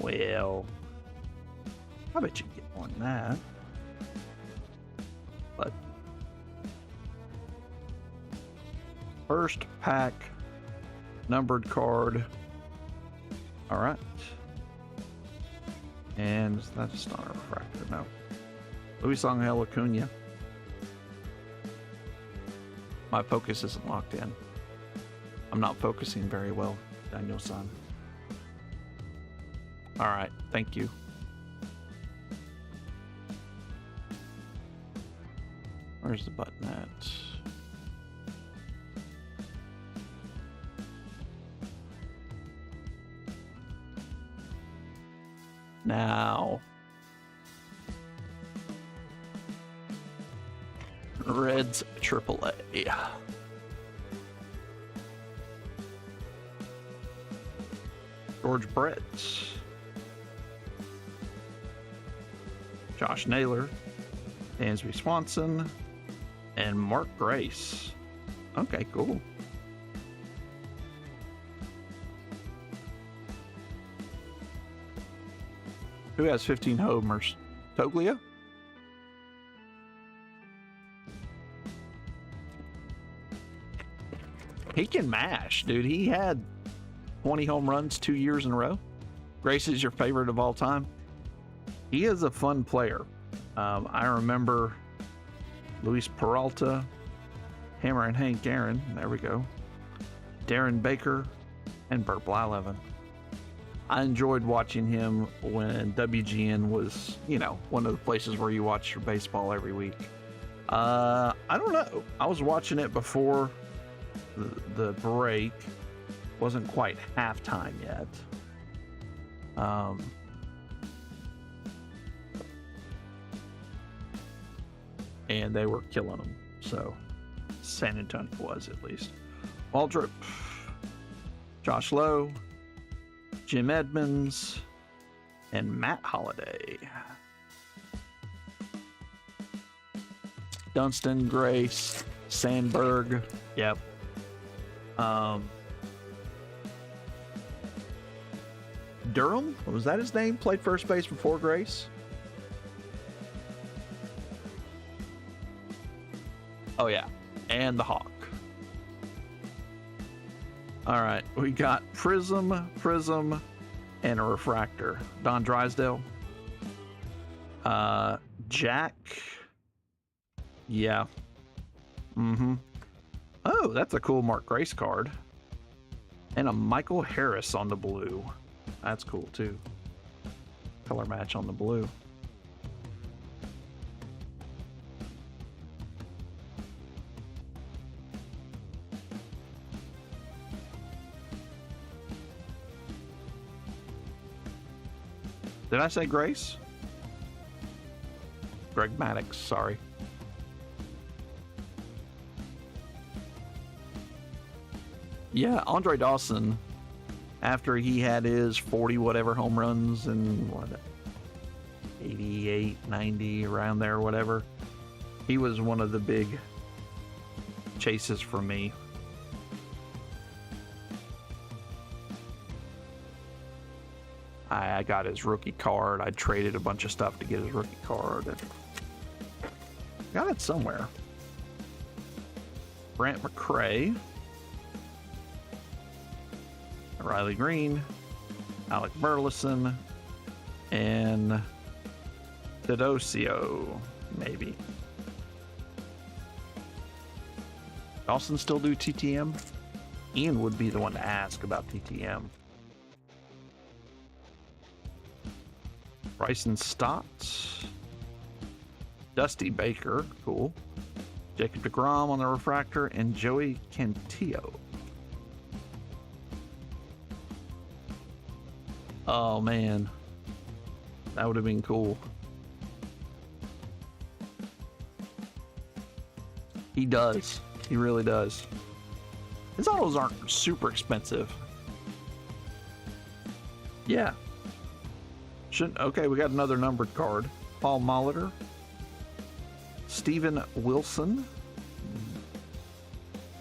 Well, I bet you can get more than that. But first pack, numbered card. All right. And that's not a refractor, no. Luis Angel Acuna. My focus isn't locked in. I'm not focusing very well, Daniel-san. All right, thank you. Where's the button at? Now, Reds AAA. George Brett, Josh Naylor, Dansby Swanson, and Mark Grace. Okay, cool. Who has 15 homers? Toglia? He can mash, dude. He had 20 home runs 2 years in a row. Grace is your favorite of all time. He is a fun player. I remember Luis Peralta, Hammer and Hank Aaron, there we go, Darren Baker, and Burt Blyleven. I enjoyed watching him when WGN was, you know, one of the places where you watch your baseball every week. I don't know. I was watching it before the break. Wasn't quite halftime yet. And they were killing them. So San Antonio was, at least. Waldrop, Josh Lowe, Jim Edmonds, and Matt Holliday. Dunston, Grace, Sandberg. Yep. Durham? Was that his name? Played first base before Grace? Oh, yeah. And the Hawk. All right. We got Prism, and a Refractor. Don Drysdale. Jack. Yeah. Oh, that's a cool Mark Grace card. And a Michael Harris on the blue. That's cool, too. Color match on the blue. Did I say Grace? Greg Maddux, sorry. Yeah, Andre Dawson, after he had his 40 whatever home runs and what, 88, 90, around there, whatever, he was one of the big chases for me. I got his rookie card. I traded a bunch of stuff to get his rookie card. And got it somewhere. Brant McRae. Riley Green. Alec Burleson. And Teodosio, maybe. Dawson still do TTM? Ian would be the one to ask about TTM. Bryson Stott, Dusty Baker, cool. Jacob deGrom on the Refractor, and Joey Cantillo. Oh man, that would have been cool. He does. He really does. His autos aren't super expensive. Yeah. Shouldn't. Okay, we got another numbered card. Paul Molitor, Steven Wilson,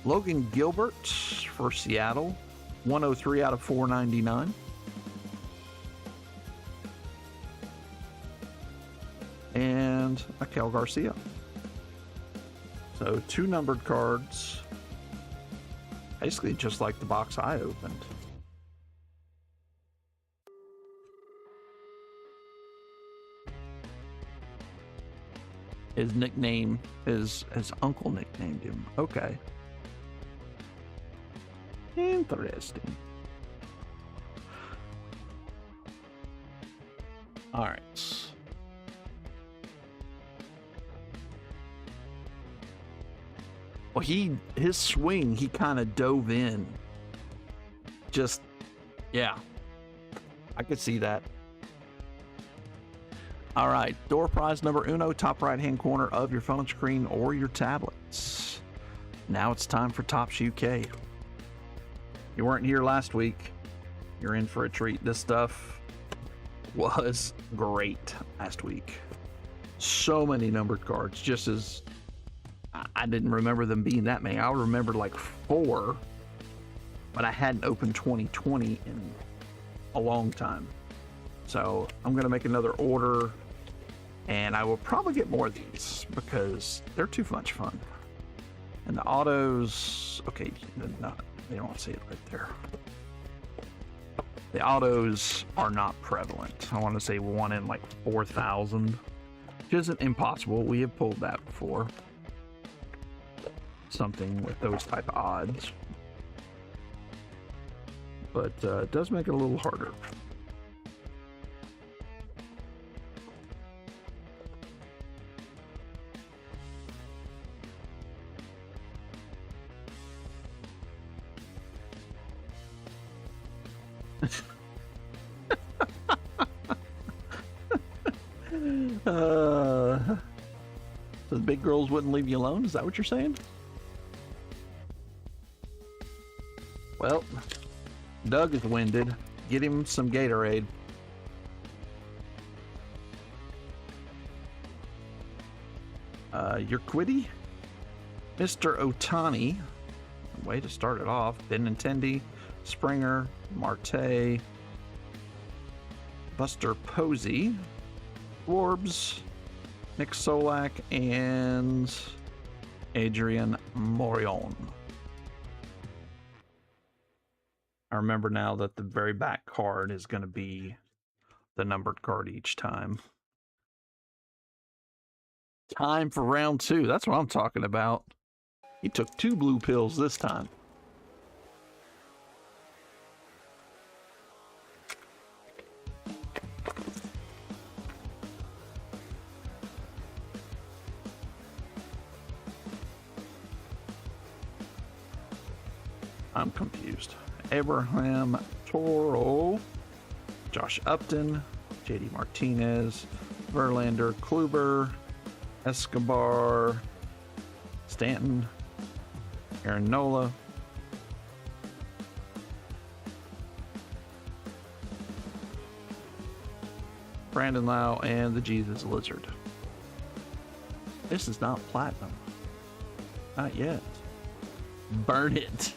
Logan Gilbert for Seattle, 103 out of 499. And Mikel Garcia. So 2 numbered cards. Basically just like the box I opened. His nickname, his uncle nicknamed him. Okay. Interesting. All right. Well, his swing, he kind of dove in. Just, yeah. I could see that. All right, door prize number uno, top right-hand corner of your phone screen or your tablets. Now it's time for Topps UK. You weren't here last week. You're in for a treat. This stuff was great last week. So many numbered cards, just as I didn't remember them being that many. I remember like 4, but I hadn't opened 2020 in a long time. So I'm going to make another order, and I will probably get more of these because they're too much fun. And the autos, okay, no, they don't see it right there. The autos are not prevalent. I want to say 1 in like 4,000, which isn't impossible. We have pulled that before. Something with those type of odds. But it does make it a little harder. So the big girls wouldn't leave you alone? Is that what you're saying? Well, Doug is winded. Get him some Gatorade. You're Quiddy? Mr. Otani. Way to start it off. Benintendi, Springer, Marte, Buster Posey, Forbes, Nick Solak, and Adrian Morion. I remember now that the very back card is going to be the numbered card each time. Time for round 2. That's what I'm talking about. He took 2 blue pills this time. I'm confused. Abraham Toro, Josh Upton, JD Martinez, Verlander, Kluber, Escobar, Stanton, Aaron Nola, Brandon Lau, and the Jesus Lizard. This is not platinum. Not yet. Burn it.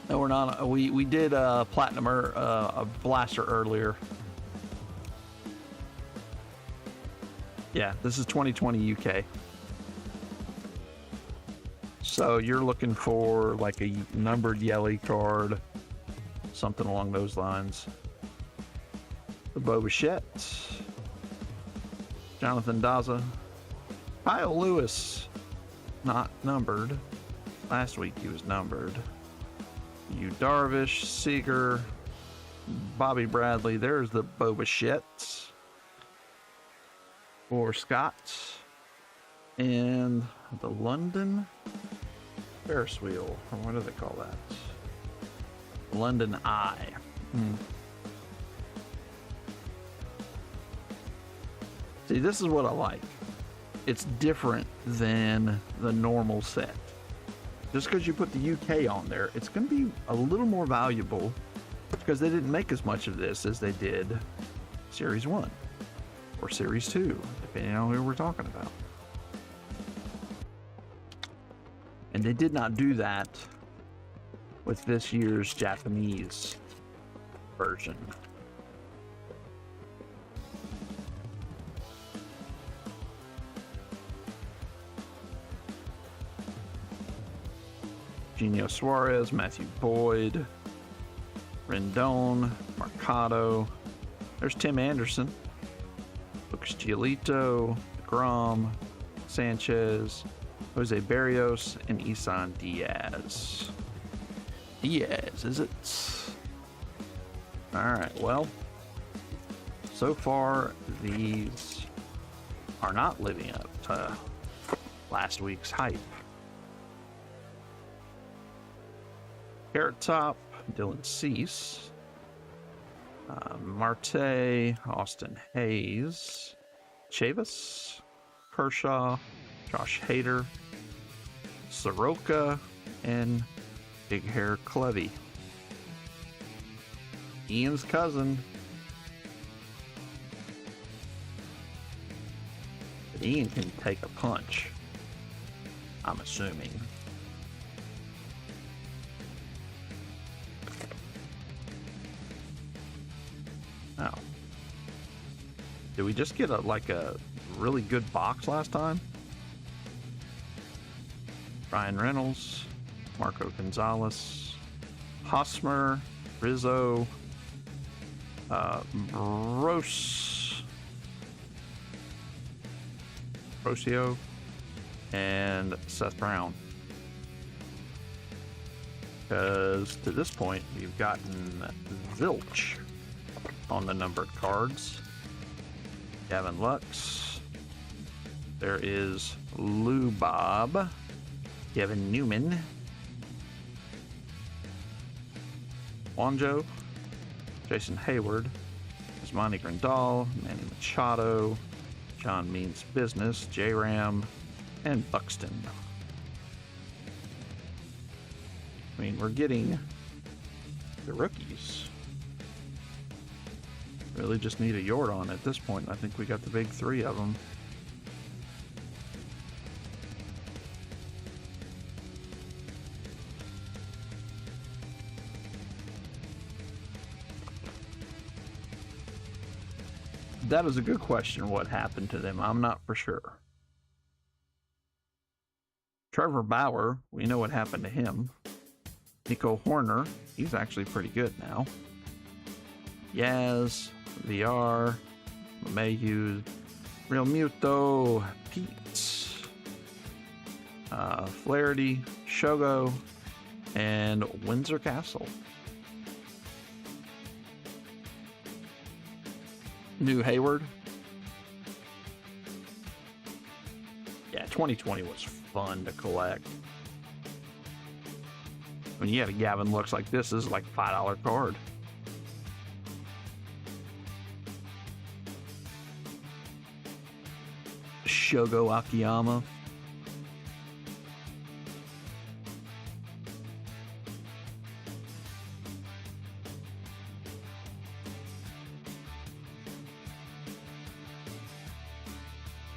No, we're not. We did a platinumer, a blaster earlier. Yeah, this is 2020 UK. So you're looking for like a numbered yellow card, something along those lines. The Bo Bichette, Jonathan Daza, Kyle Lewis, not numbered. Last week he was numbered. Yu Darvish, Seager, Bobby Bradley. There's the Bo Bichette for Scott. And the London Ferris wheel, or what do they call that? London Eye. See, this is what I like. It's different than the normal set. Just because you put the UK on there, it's going to be a little more valuable because they didn't make as much of this as they did Series 1 or Series 2, depending on who we're talking about. And they did not do that with this year's Japanese version. Genio Suarez, Matthew Boyd, Rendon, Mercado. There's Tim Anderson, Lucas Giolito, DeGrom, Sanchez, Jose Barrios, and Isan Diaz. Diaz, is it? Alright, well, so far these are not living up to last week's hype. Carrot Top, Dylan Cease, Marte, Austin Hayes, Chavis, Kershaw, Josh Hader, Soroka, and Big Hair Clevy. Ian's cousin. But Ian can take a punch, I'm assuming. Oh. Did we just get a really good box last time? Ryan Reynolds, Marco Gonzalez, Hosmer, Rizzo, Rocio, and Seth Brown. Because to this point, we've gotten Zilch on the numbered cards. Gavin Lux. There is Lou Bob. Kevin Newman. Wanjo. Jason Hayward. Ismani Grandal. Manny Machado. John Means Business. J-Ram. And Buxton. I mean, we're getting the rookies. Really just need a Yordan at this point. I think we got the big three of them. That is a good question, what happened to them. I'm not for sure. Trevor Bauer, we know what happened to him. Nico Horner, he's actually pretty good now. Yaz, VR, Mayhew, Real Muto, Pete, Flaherty, Shogo, and Windsor Castle. New Hayward. Yeah, 2020 was fun to collect. When you have a Gavin Lux like this is like a $5 card. Shogo Akiyama.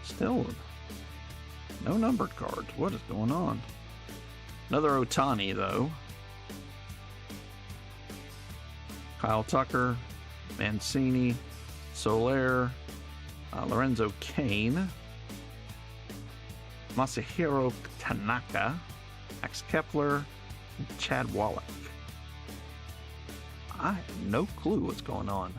Still no numbered cards. What is going on? Another Otani though. Kyle Tucker, Mancini, Soler, Lorenzo Kane, Masahiro Tanaka, Max Kepler, and Chad Wallach. I have no clue what's going on.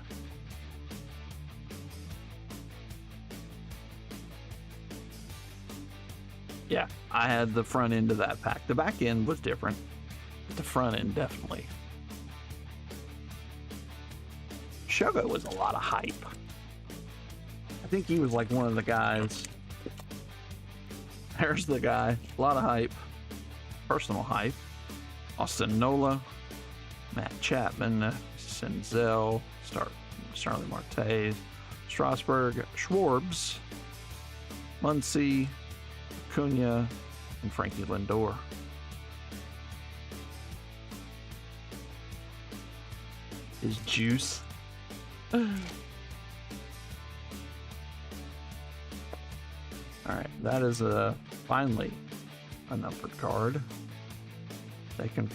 Yeah, I had the front end of that pack. The back end was different, but the front end definitely. Shogo was a lot of hype. I think he was like one of the guys. There's the guy. A lot of hype. Personal hype. Austin Nola. Matt Chapman. Senzel. Starling Marte. Strasburg, Schwarbs, Muncie, Acuna, and Frankie Lindor. His juice. Alright, that is finally a numbered card. Taken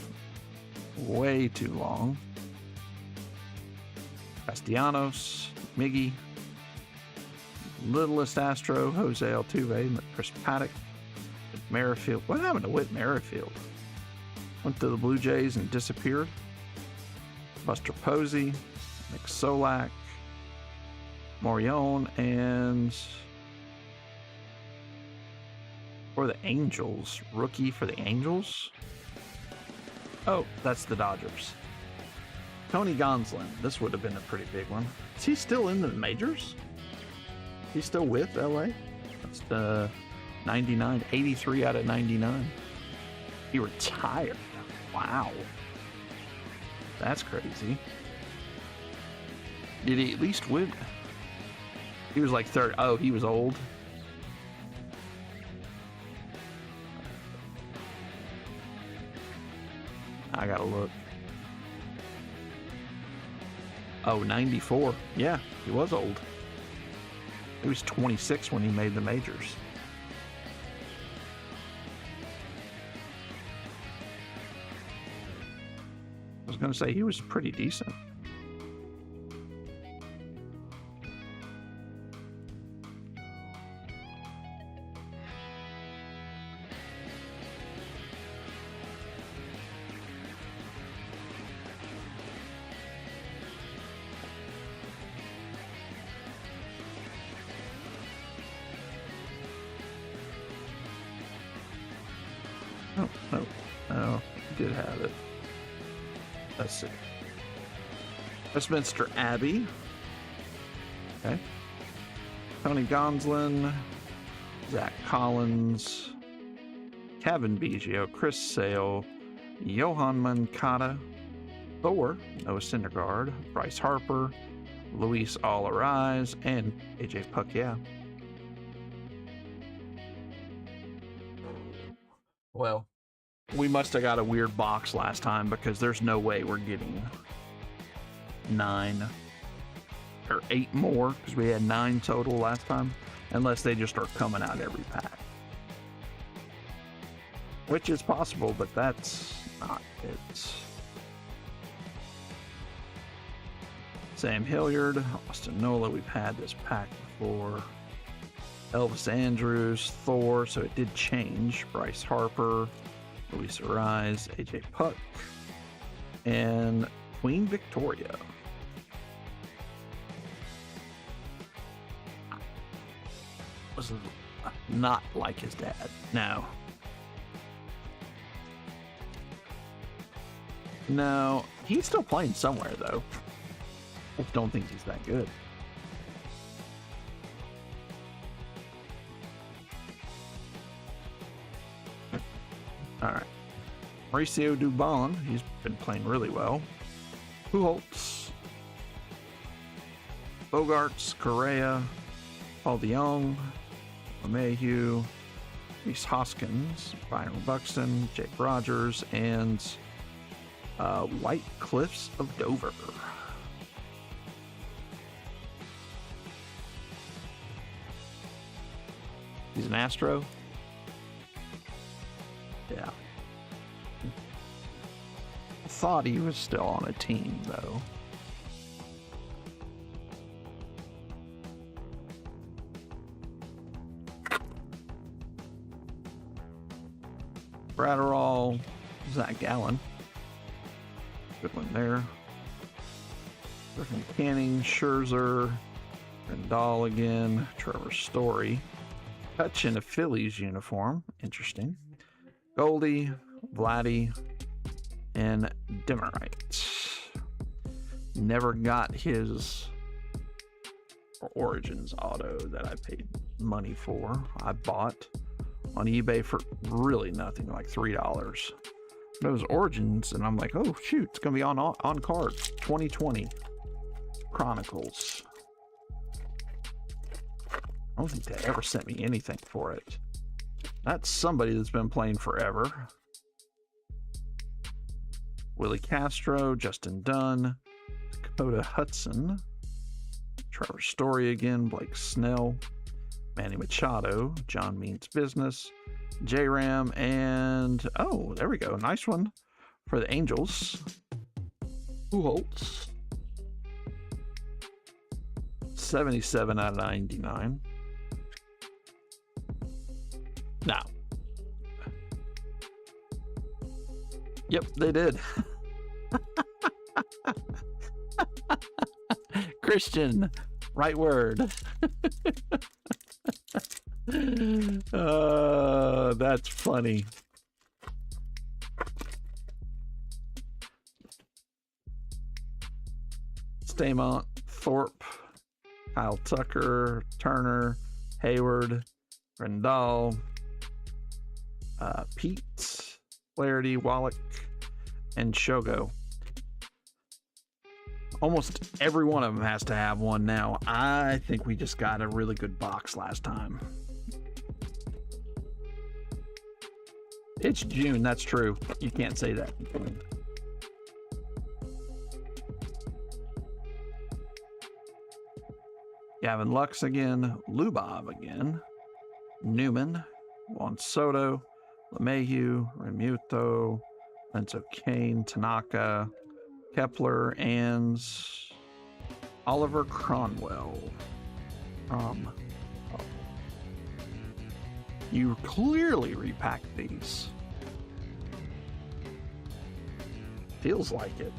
way too long. Castellanos, Miggy, Littlest Astro, Jose Altuve, Chris Paddock, Merrifield. What happened to Whit Merrifield? Went to the Blue Jays and disappeared. Buster Posey, Nick Solak, Morion, and for the Angels. Rookie for the Angels? Oh, that's the Dodgers. Tony Gonsolin. This would have been a pretty big one. Is he still in the majors? He's still with LA? That's the 99, 83 out of 99. He retired. Wow. That's crazy. Did he at least win? He was like third. Oh, he was old. I gotta look. Oh, 94. Yeah, he was old. He was 26 when he made the majors. I was gonna say he was pretty decent. Oh, he did have it. Let's see. Westminster Abbey. Okay. Tony Gonsolin, Zach Collins, Kevin Biggio, Chris Sale, Johan Moncada, Thor, Noah Syndergaard, Bryce Harper, Luis Alarizz, and AJ Puck, yeah. Well, We must have got a weird box last time because there's no way we're getting 9 or 8 more because we had 9 total last time, unless they just start coming out every pack. Which is possible, but that's not it. Sam Hilliard, Austin Nola, we've had this pack before. Elvis Andrews, Thor, so it did change. Bryce Harper, Luis Ariz, AJ Puck, and Queen Victoria. Was not like his dad. No. No, he's still playing somewhere though. I don't think he's that good. All right. Mauricio Dubon, he's been playing really well. Pujols, Bogarts, Correa, Paul DeJong, LeMahieu, Reese Hoskins, Byron Buxton, Jake Rogers, and White Cliffs of Dover. He's an Astro. Yeah. I thought he was still on a team, though. Bratterall, Zach Gallen. Good one there. Griffin Canning, Scherzer, Rendall again, Trevor Story. Touch in a Phillies uniform. Interesting. Goldie, Vladdy, and Demerite. Never got his Origins auto that I paid money for. I bought on eBay for really nothing, like $3. But it was Origins, and I'm like, oh shoot, it's gonna be on card. 2020 Chronicles. I don't think they ever sent me anything for it. That's somebody that's been playing forever. Willie Castro, Justin Dunn, Dakota Hudson, Trevor Story again, Blake Snell, Manny Machado, John Means Business, J-Ram, and oh, there we go. Nice one for the Angels. Pujols. 77 out of 99. Now. Yep, they did. Christian, right word. That's funny. Stamont, Thorpe, Kyle Tucker, Turner, Hayward, Rendall, Pete, Flaherty, Wallach, and Shogo. Almost every one of them has to have one now. I think we just got a really good box last time. It's June, that's true. You can't say that. Gavin Lux again, Lubov again, Newman, Juan Soto, LeMahieu, Remuto, Lenzo Kane, Tanaka, Kepler, and Oliver Cromwell. You clearly repacked these. Feels like it.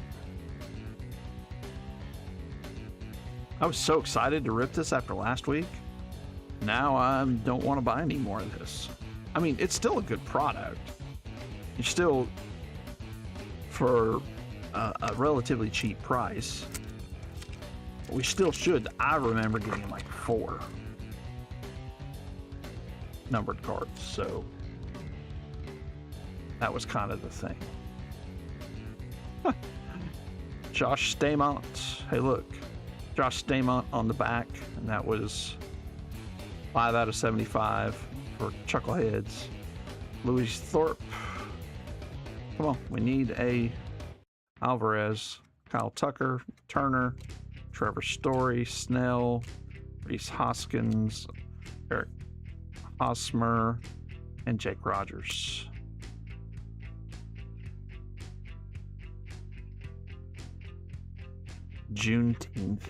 I was so excited to rip this after last week. Now I don't want to buy any more of this. I mean, it's still a good product. You're still, for a relatively cheap price, we still should. I remember getting like 4 numbered cards, so that was kind of the thing. Josh Stamont. Hey, look. Josh Stamont on the back, and that was 5 out of 75 for Chuckleheads. Louis Thorpe. Come on, we need a Alvarez. Kyle Tucker, Turner, Trevor Story, Snell, Reese Hoskins, Eric Hosmer, and Jake Rogers. Juneteenth.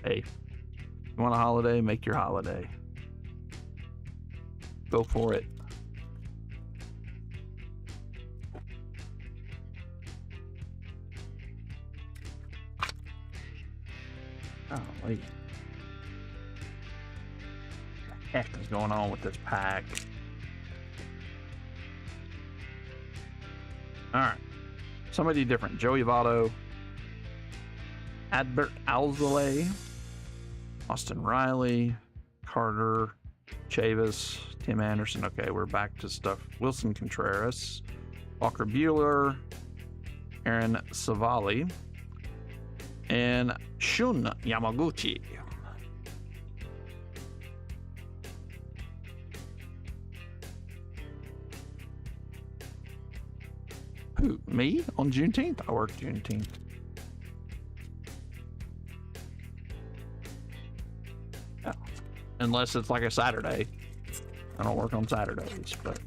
Hey, you want a holiday? Make your holiday. Go for it. Oh, wait. What the heck is going on with this pack? Alright. Somebody different. Joey Votto. Adbert Alzolay. Austin Riley. Carter. Chavis. Tim Anderson. Okay, we're back to stuff. Wilson Contreras. Walker Buehler. Aaron Savali. And Shun Yamaguchi. Who? Me? On Juneteenth? I work Juneteenth. Yeah. Unless it's like a Saturday. I don't work on Saturdays, but...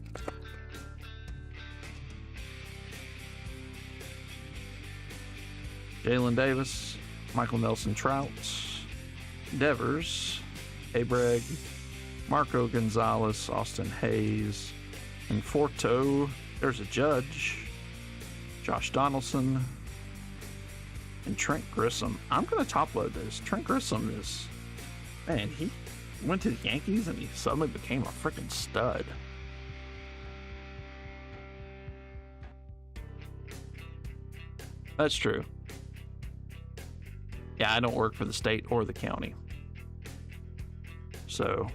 Jalen Davis, Michael Nelson Trout, Devers, Abreg, Marco Gonzalez, Austin Hayes, and Forto. There's a Judge, Josh Donaldson, and Trent Grissom. I'm going to top load this. Trent Grissom is, man, he went to the Yankees and he suddenly became a freaking stud. That's true. Yeah, I don't work for the state or the county. So,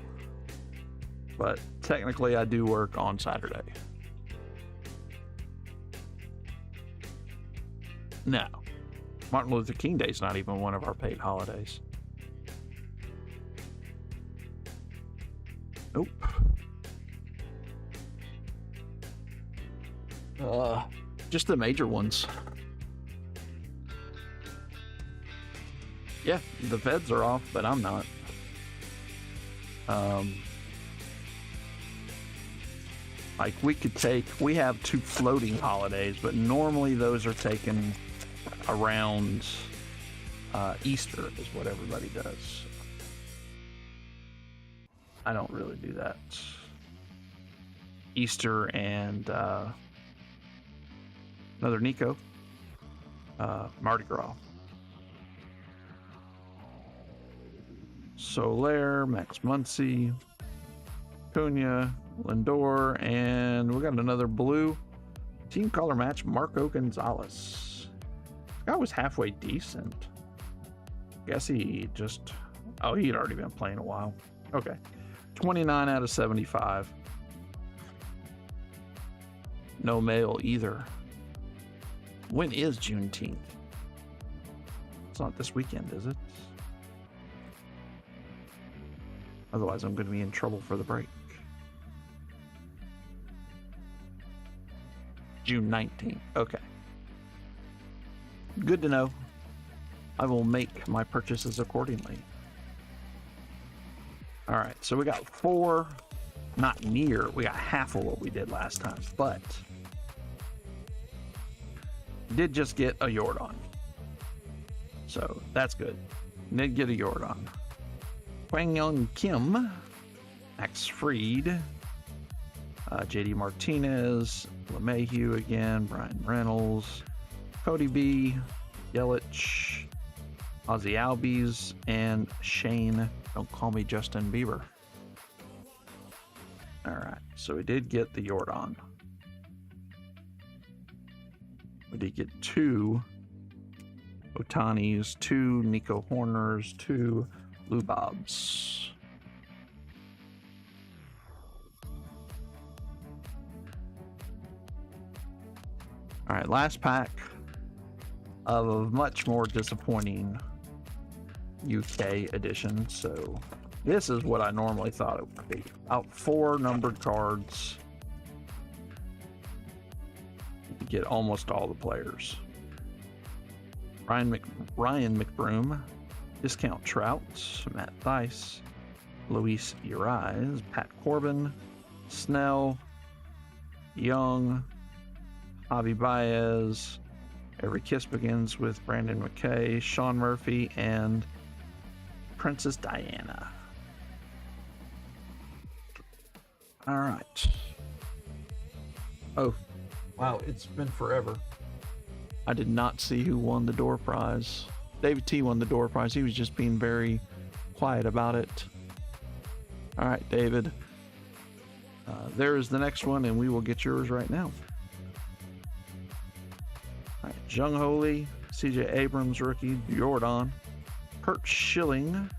but technically I do work on Saturday. Now, Martin Luther King Day is not even one of our paid holidays. Nope. Just the major ones. Yeah, the feds are off, but I'm not. Like we have 2 floating holidays, but normally those are taken around Easter is what everybody does. I don't really do that. Easter and another Nico, Mardi Gras. Solaire, Max Muncy, Cunha, Lindor, and we got another blue team color match, Marco Gonzalez. This guy was halfway decent. Guess he just, oh, he'd already been playing a while. Okay. 29 out of 75. No mail either. When is Juneteenth? It's not this weekend, is it? Otherwise, I'm going to be in trouble for the break. June 19th. Okay. Good to know. I will make my purchases accordingly. All right, so we got 4, not near, we got half of what we did last time, but did just get a Yordan. So that's good. Did get a Yordan. Kwang Young Kim, Max Fried, JD Martinez, LeMahieu again, Brian Reynolds, Cody B, Yelich, Ozzy Albies, and Shane, don't call me Justin Bieber. All right, so we did get the Yordan. We did get 2 Otanis, 2 Nico Horners, 2 Lou Bobs. All right, last pack of a much more disappointing UK edition. So this is what I normally thought it would be. Out 4 numbered cards. You get almost all the players. Ryan McBroom, Discount Trout, Matt Thaiss, Luis Urias, Pat Corbin, Snell, Young, Javi Baez. Every Kiss Begins with Brandon McKay, Sean Murphy, and Princess Diana. All right. Oh, wow, it's been forever. I did not see who won the door prize. David T won the door prize. He was just being very quiet about it. All right, David. There is the next one, and we will get yours right now. All right, Jung Ho Lee, CJ Abrams, rookie, Yordan, Kurt Schilling,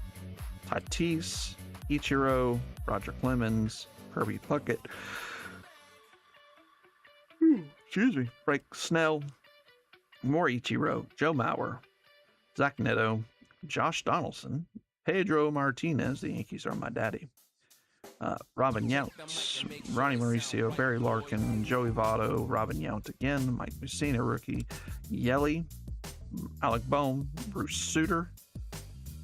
Tatis, Ichiro, Roger Clemens, Kirby Puckett, excuse me, Frank Snell, more Ichiro, Joe Mauer, Zach Neto, Josh Donaldson, Pedro Martinez, the Yankees are my daddy, Robin Yount, Ronnie Mauricio, Barry Larkin, Joey Votto, Robin Yount again, Mike Mussina, rookie, Yelly, Alec Bohm, Bruce Sutter,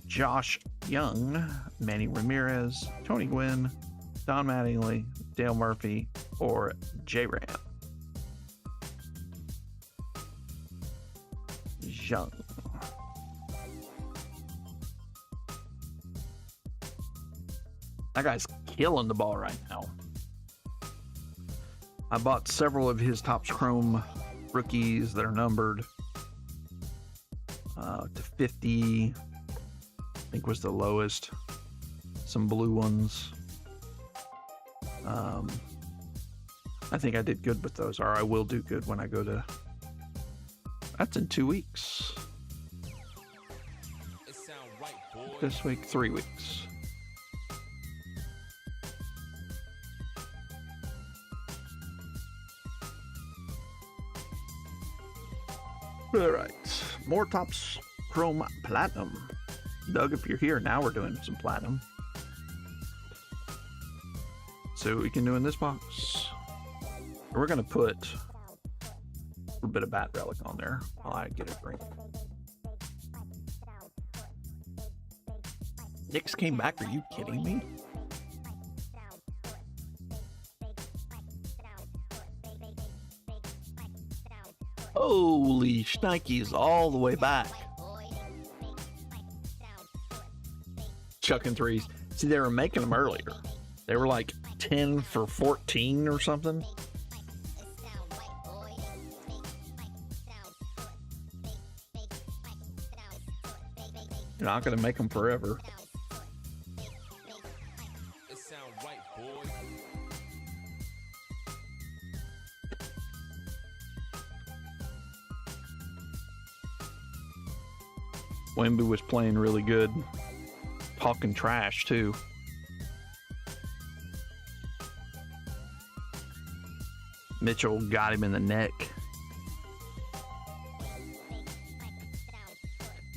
Josh Young, Manny Ramirez, Tony Gwynn, Don Mattingly, Dale Murphy, or J-Ram. Young. That guy's killing the ball right now. I bought several of his Topps Chrome rookies that are numbered to 50. I think was the lowest. Some blue ones. I think I did good with those, or I will do good when I go to. That's in 2 weeks. This week, 3 weeks. All right. More Tops Chrome Platinum. Doug, if you're here, now we're doing some Platinum. See what we can do in this box. We're going to put a little bit of Bat Relic on there while I get a drink. Knicks came back. Are you kidding me? Holy shnikes, all the way back. Chucking threes. See, they were making them earlier. They were like 10 for 14 or something. You're not going to make them forever. Wemby was playing really good. Talking trash, too. Mitchell got him in the neck.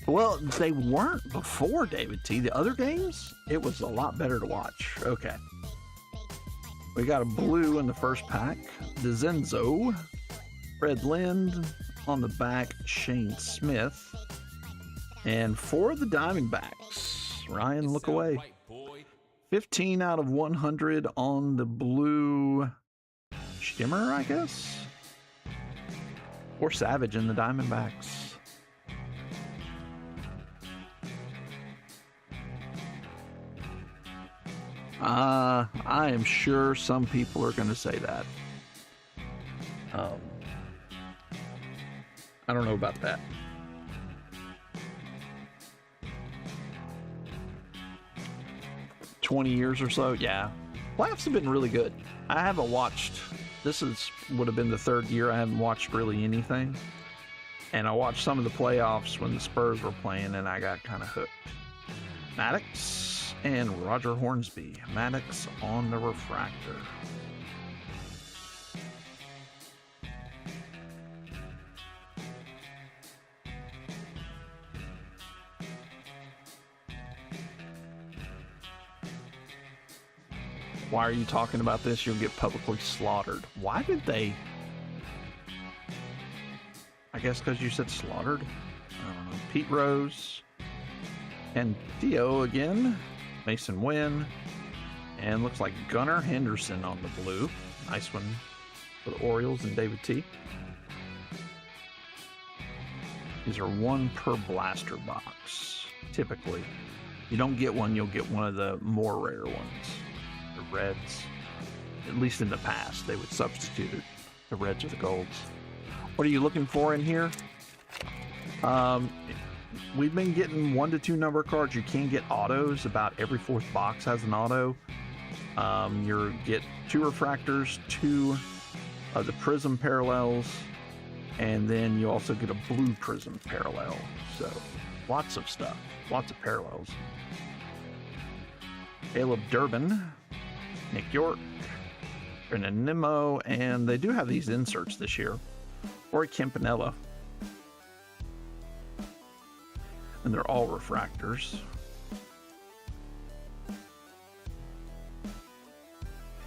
Well, they weren't before, David T. The other games, it was a lot better to watch. Okay. We got a blue in the first pack. DeZenzo. Fred Lind. On the back, Shane Smith. And for the Diamondbacks, Ryan, look away. 15 out of 100 on the blue shimmer, I guess? Or Savage in the Diamondbacks. I am sure some people are going to say that. I don't know about that. $20 years or so, yeah. Playoffs have been really good. I haven't watched. Would have been the third year I haven't watched really anything. And I watched some of the playoffs when the Spurs were playing, and I got kind of hooked. Maddox and Roger Hornsby. Maddox on the refractor. Why are you talking about this? You'll get publicly slaughtered. Why did they? I guess because you said slaughtered. I don't know. Pete Rose and Theo again. Mason Wynn. And looks like Gunnar Henderson on the blue. Nice one for the Orioles and David T. These are one per blaster box. Typically. If you don't get one, you'll get one of the more rare ones. Reds, at least in the past, they would substitute it, the reds or the golds. What are you looking for in here? We've been getting 1 to 2 number cards. You can get autos. About every 4th box has an auto. You get 2 refractors, 2 of the prism parallels, and then you also get a blue prism parallel. So lots of stuff, lots of parallels. Caleb Durbin, Nick York, Brennan Nimmo, and they do have these inserts this year. Or Campanella. And they're all refractors.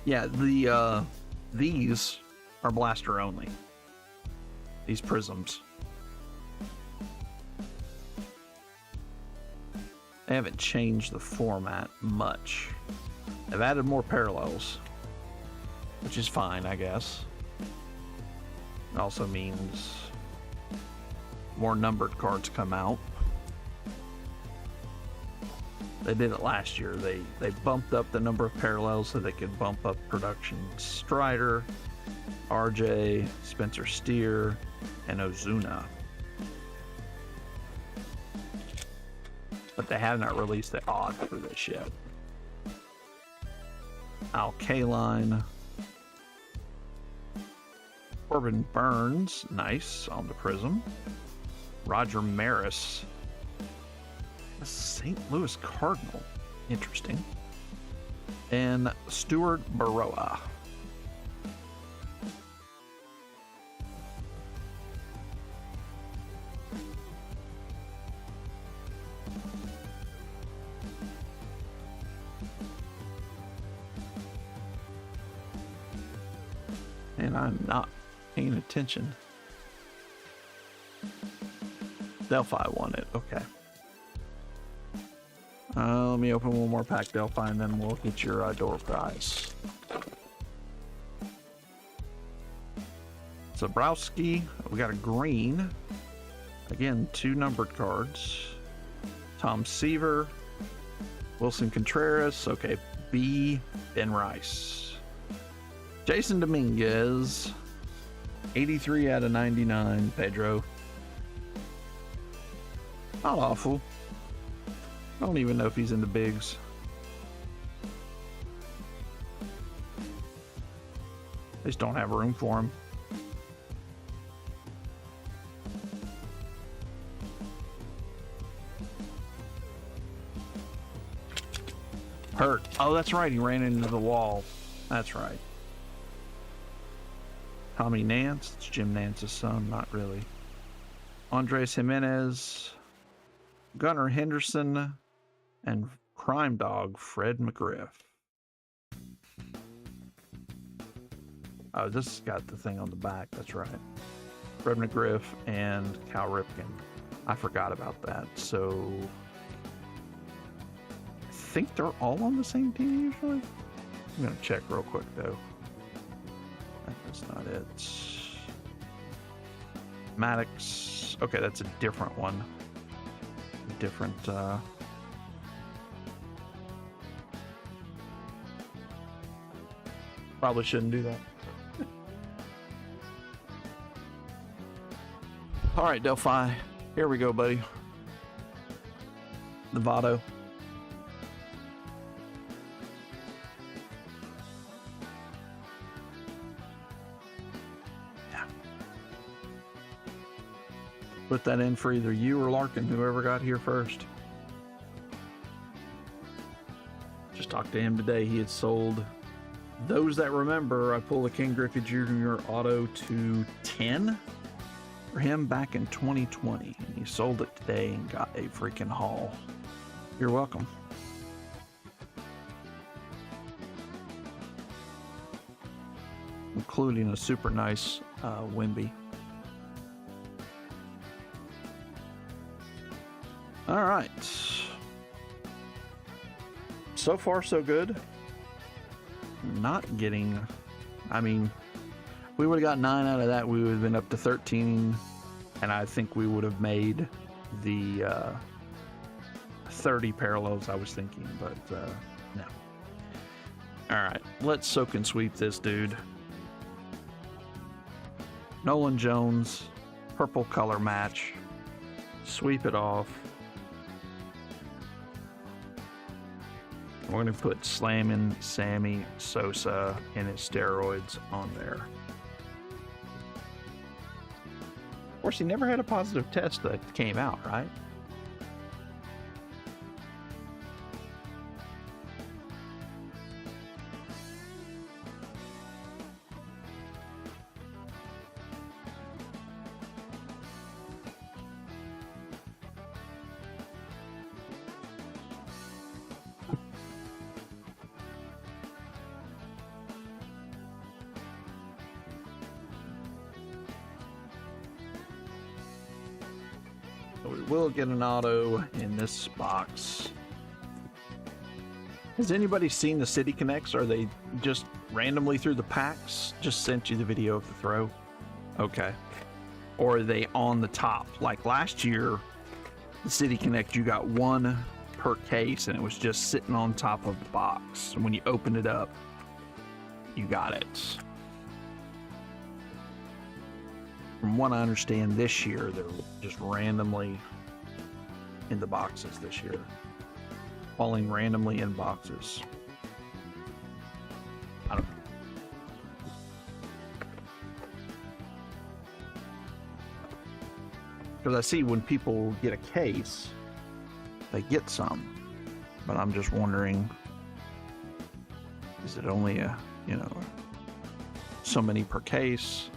Yeah, these are blaster only. These prisms. They haven't changed the format much. They've added more parallels, which is fine, I guess. It also means more numbered cards come out. They did it last year. They bumped up the number of parallels so they could bump up production. Strider, RJ, Spencer Steer, and Ozuna. But they have not released the odd for this yet. Al Kaline. Corbin Burns, nice on the prism. Roger Maris. A St. Louis Cardinal, interesting. And Stuart Baroa. And I'm not paying attention. Delphi won it. Okay. Let me open one more pack, Delphi, and then we'll get your door prize. Zabrowski. We got a green. Again, 2 numbered cards. Tom Seaver. Wilson Contreras. Okay. B. Ben Rice. Jason Dominguez. 83 out of 99. Pedro. Not awful. I don't even know if he's in the bigs. They just don't have room for him. Hurt. Oh, that's right. He ran into the wall. That's right. Tommy Nance. It's Jim Nance's son. Not really. Andres Jimenez. Gunnar Henderson. And Crime Dog Fred McGriff. Oh, this has got the thing on the back. That's right. Fred McGriff and Cal Ripken. I forgot about that. So I think they're all on the same team usually. I'm gonna check real quick though. That's not it. Maddox. Okay, that's a different one. Different probably shouldn't do that. All right, Delphi. Here we go, buddy. The Votto. Yeah. Put that in for either you or Larkin, whoever got here first. Just talked to him today. He had sold. Those that remember, I pulled a Ken Griffey Jr. auto to 10 for him back in 2020. And he sold it today and got a freaking haul. You're welcome. Including a super nice Wimby. All right. So far, so good. Not getting, I mean, we would have got 9 out of that. We would have been up to 13, and I think we would have made the 30 parallels I was thinking, but no. All right, let's soak and sweep this dude. Nolan Jones, purple color match. Sweep it off. We're going to put Slammin' Sammy Sosa and his steroids on there. Of course, he never had a positive test that came out, right? We will get an auto in this box. Has anybody seen the City Connects? Are they just randomly through the packs? Just sent you the video of the throw? Okay. Or are they on the top? Like last year, the City Connect, you got 1 per case and it was just sitting on top of the box. And when you opened it up, you got it. From what I understand, this year they're just randomly in the boxes this year. Falling randomly in boxes. I don't know. Because I see when people get a case, they get some. But I'm just wondering, is it only a, you know, so many per case?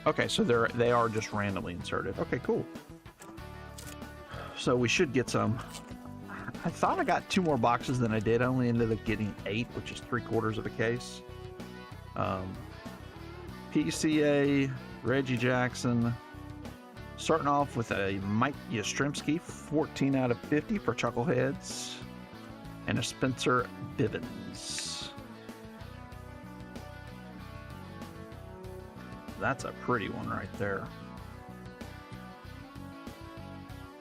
Okay, so they are just randomly inserted. Okay, cool. So we should get some. I thought I got 2 more boxes than I did. I only ended up getting 8, which is 3/4 of a case. PCA, Reggie Jackson. Starting off with a Mike Yastrzemski, 14 out of 50 for Chuckleheads. And a Spencer Bivens. That's a pretty one right there.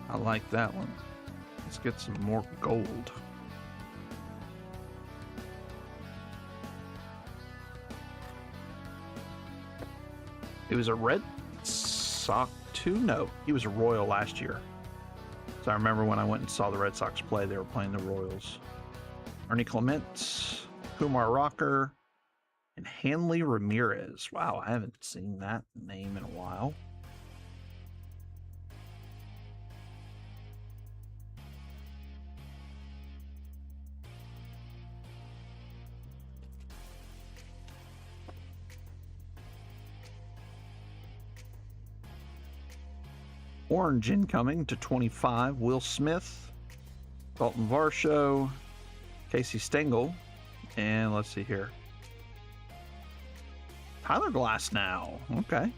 I like that one. Let's get some more gold. It was a Red Sox too? No, he was a Royal last year. So I remember when I went and saw the Red Sox play, they were playing the Royals. Ernie Clement, Kumar Rocker, and Hanley Ramirez. Wow, I haven't seen that name in a while. Orange incoming to 25, Will Smith, Dalton Varsho, Casey Stengel, and let's see here. Tyler Glass now. Okay.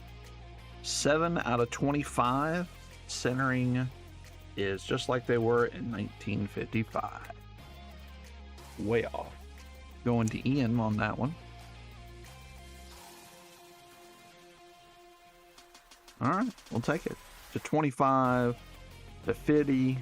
7 out of 25. Centering is just like they were in 1955. Way off. Going to Ian on that one. All right, we'll take it. To 25, to 50.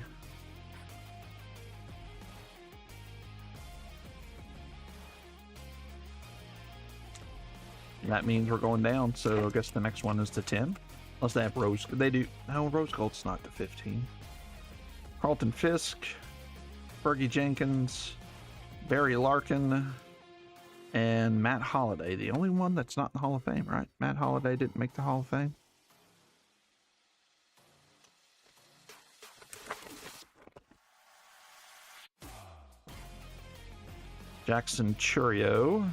That means we're going down, so I guess the next one is to 10. Unless they have rose. They do. No, rose gold's not to 15. Carlton Fisk, Fergie Jenkins, Barry Larkin, and Matt Holliday. The only one that's not in the Hall of Fame, right? Matt Holliday didn't make the Hall of Fame. Jackson Churio.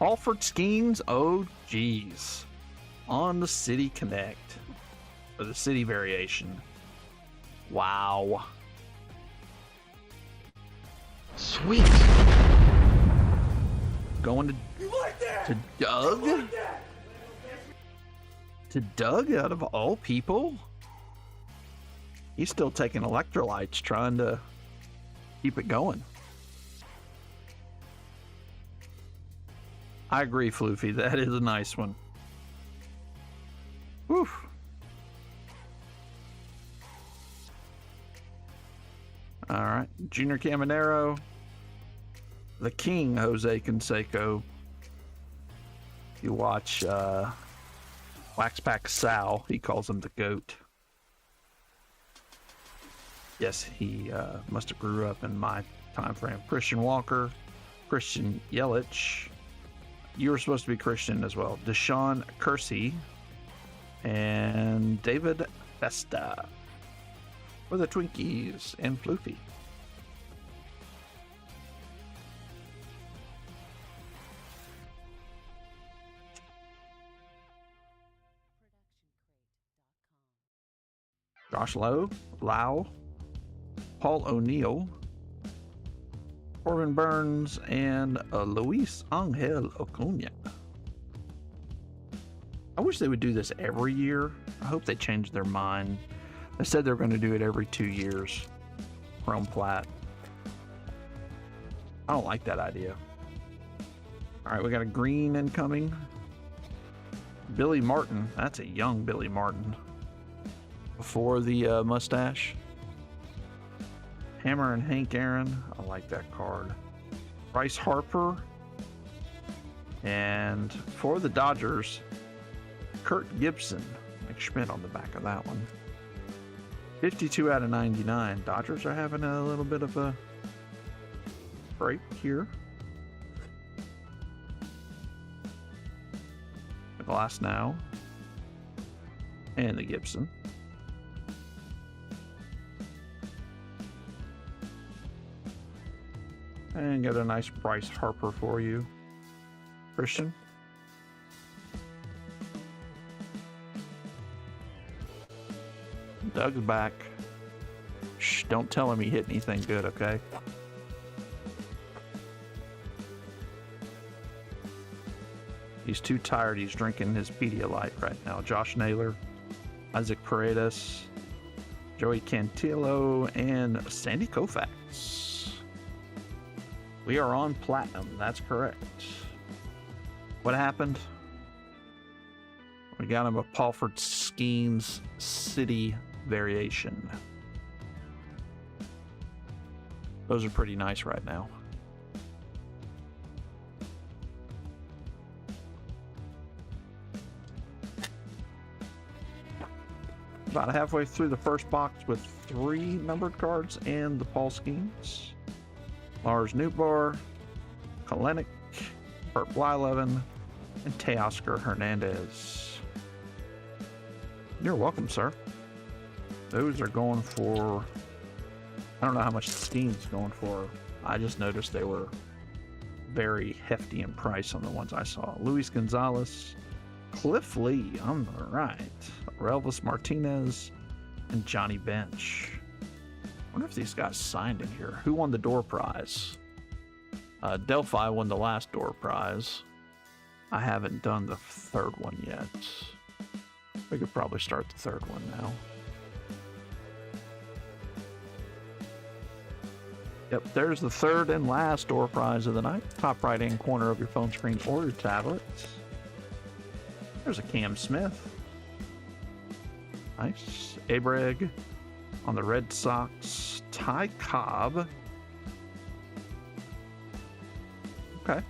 Alfred Skeens. Oh, geez. On the City Connect. Or the City variation. Wow. Sweet. Going to Doug? To Doug out of all people? He's still taking electrolytes, trying to keep it going. I agree, Floofy. That is a nice one. Whew. All right. Junior Caminero. The King, Jose Canseco. You watch Wax Pack Sal. He calls him the GOAT. Yes, he must have grew up in my time frame. Christian Walker. Christian Yelich. You were supposed to be Christian as well. Deshaun Kersey and David Festa for the Twinkies and Floofy. Josh Lau, Paul O'Neill, Corbin Burns, and Luis Angel Acuna. I wish they would do this every year. I hope they change their mind. They said they're going to do it every 2 years. Chrome plat. I don't like that idea. All right, we got a green incoming. Billy Martin. That's a young Billy Martin. Before the mustache. Hammer and Hank Aaron. I like that card. Bryce Harper. And for the Dodgers, Kurt Gibson. Mike Schmidt on the back of that one. 52 out of 99. Dodgers are having a little bit of a break here. The Glass now. And the Gibson. And get a nice Bryce Harper for you, Christian. Doug's back. Shh, don't tell him he hit anything good, okay? He's too tired. He's drinking his Pedialyte right now. Josh Naylor, Isaac Paredes, Joey Cantillo, and Sandy Koufax. We are on platinum. That's correct. What happened? We got him a Paulford Skenes City variation. Those are pretty nice right now. About halfway through the first box with 3 numbered cards and the Paul Skenes. Lars Nootbaar, Kalenic, Bert Blyleven, and Teoscar Hernandez. You're welcome, sir. Those are going for... I don't know how much the Skenes going for. I just noticed they were very hefty in price on the ones I saw. Luis Gonzalez, Cliff Lee on the right, Relvis Martinez, and Johnny Bench. I wonder if these guys signed in here. Who won the door prize? Delphi won the last door prize. I haven't done the third one yet. We could probably start the third one now. Yep, there's the third and last door prize of the night. Top right-hand corner of your phone screen or your tablet. There's a Cam Smith. Nice. Abreg on the Red Sox. Ty Cobb. Okay.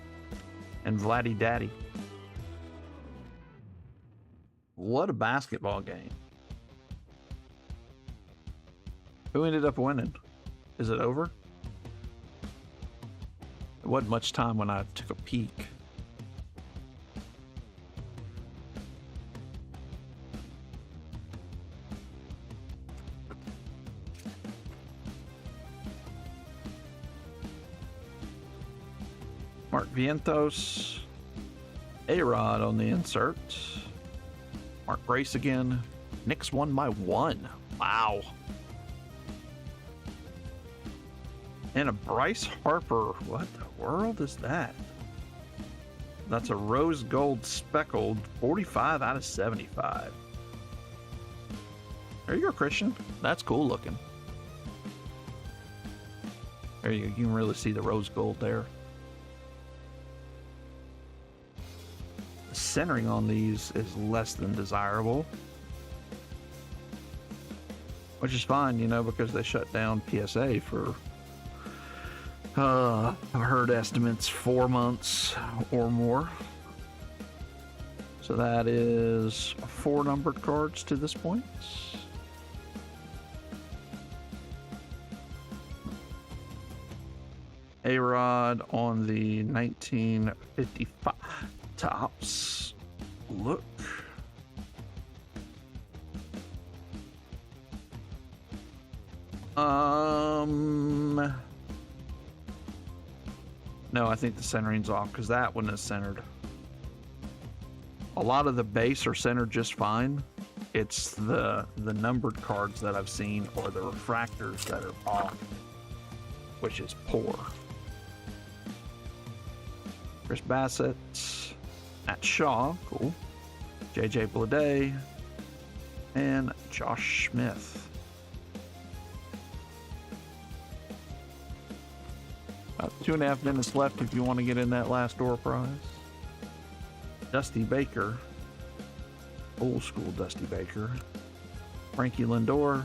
And Vladdy Daddy. What a basketball game. Who ended up winning? Is it over? It wasn't much time when I took a peek. Mark Vientos, A-Rod on the insert. Mark Grace again. Knicks won by 1. Wow. And a Bryce Harper. What the world is that? That's a rose gold speckled 45 out of 75. There you go, Christian. That's cool looking. There you go. You can really see the rose gold there. The centering on these is less than desirable. Which is fine, you know, because they shut down PSA for I've heard estimates 4 months or more. So that is 4 numbered cards to this point. A-Rod on the 1955 tops. Look. No, I think the centering's off because that one is centered. A lot of the base are centered just fine. It's the numbered cards that I've seen or the refractors that are off, which is poor. Chris Bassett, Matt Shaw, cool. JJ Bleday, and Josh Smith. About 2.5 minutes left if you want to get in that last door prize. Dusty Baker, old school Dusty Baker, Frankie Lindor,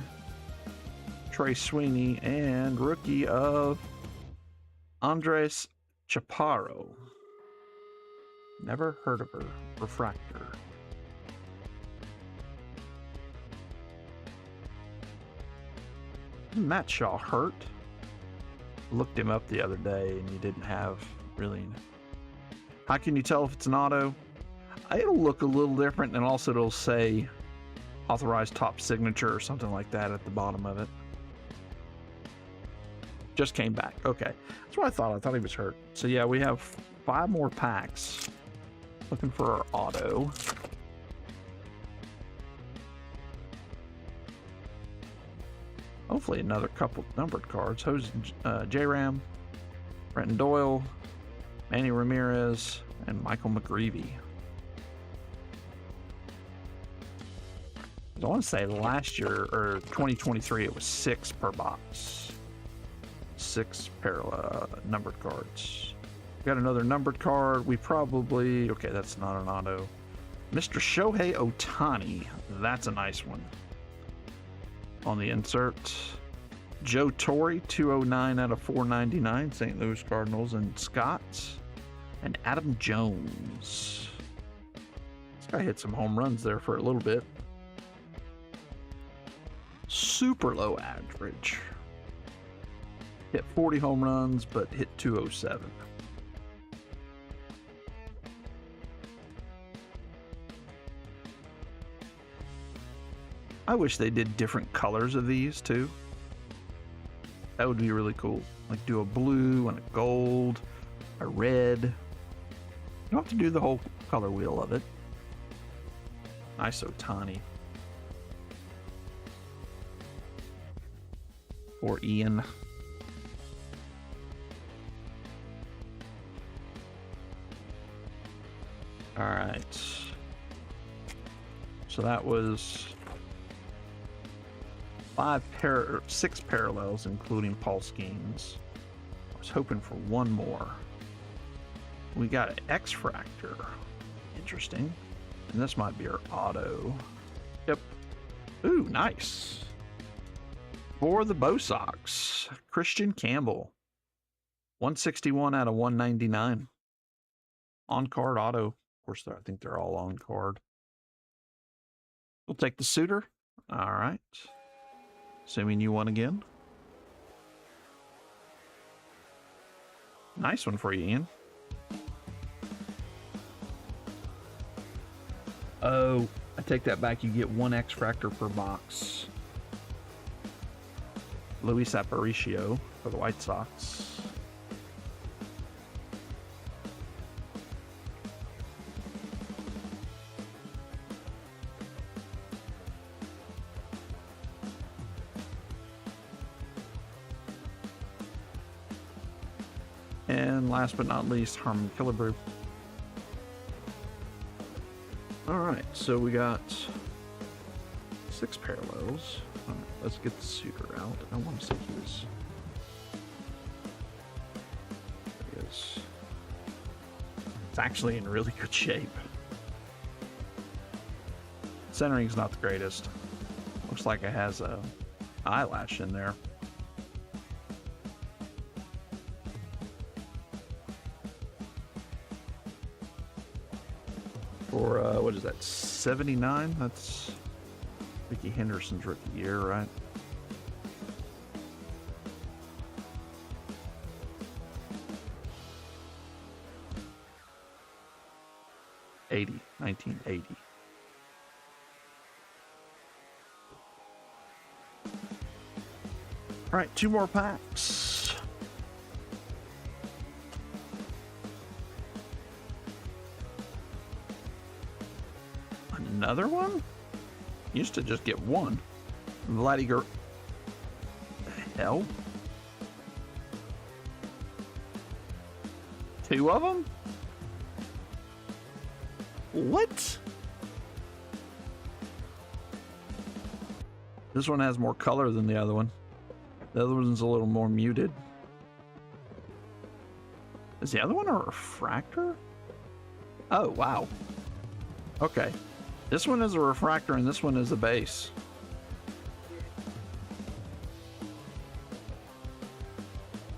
Trey Sweeney, and rookie of Andres Chaparro. Never heard of her. Refractor. Isn't Matt Shaw hurt? Looked him up the other day and he didn't have really. How can you tell if it's an auto? It'll look a little different and also it'll say authorized top signature or something like that at the bottom of it. Just came back. Okay. That's what I thought. I thought he was hurt. So yeah, we have 5 more packs. Looking for our auto. Hopefully another couple numbered cards. J-Ram, Brenton Doyle, Manny Ramirez, and Michael McGreevy. I want to say last year, or 2023, it was 6 per box. 6 parallel numbered cards. Got another numbered card. We probably... Okay, that's not an auto. Mr. Shohei Ohtani. That's a nice one. On the insert. Joe Torre, 209 out of 499. St. Louis Cardinals and Scott. And Adam Jones. This guy hit some home runs there for a little bit. Super low average. Hit 40 home runs, but hit 207. I wish they did different colors of these too. That would be really cool. Like do a blue and a gold, a red. You don't have to do the whole color wheel of it. Nice Ohtani. Or Ian. All right. So that was 6 parallels, including Paul Skenes. I was hoping for one more. We got an X-Fractor. Interesting. And this might be our auto. Yep. Ooh, nice. For the Bo Sox, Christian Campbell. 161 out of 199. On-card auto. Of course, I think they're all on-card. We'll take the suitor. All right. Assuming you won again. Nice one for you, Ian. Oh, I take that back. You get 1 X-Fractor per box. Luis Aparicio for the White Sox. And last but not least, Harmon Killebrew. All right, so we got 6 parallels. All right, let's get the suitor out. I want to see who is. There he is. It's actually in really good shape. Centering's not the greatest. Looks like it has a eyelash in there. For, what is that, 79? That's Ricky Henderson's rookie year, right? '80, 1980. All right, 2 more packs. Another one? Used to just get 1. Vladimir. The hell? 2 of them? What? This one has more color than the other one. The other one's a little more muted. Is the other one a refractor? Oh, wow. Okay. This one is a refractor and this one is a base.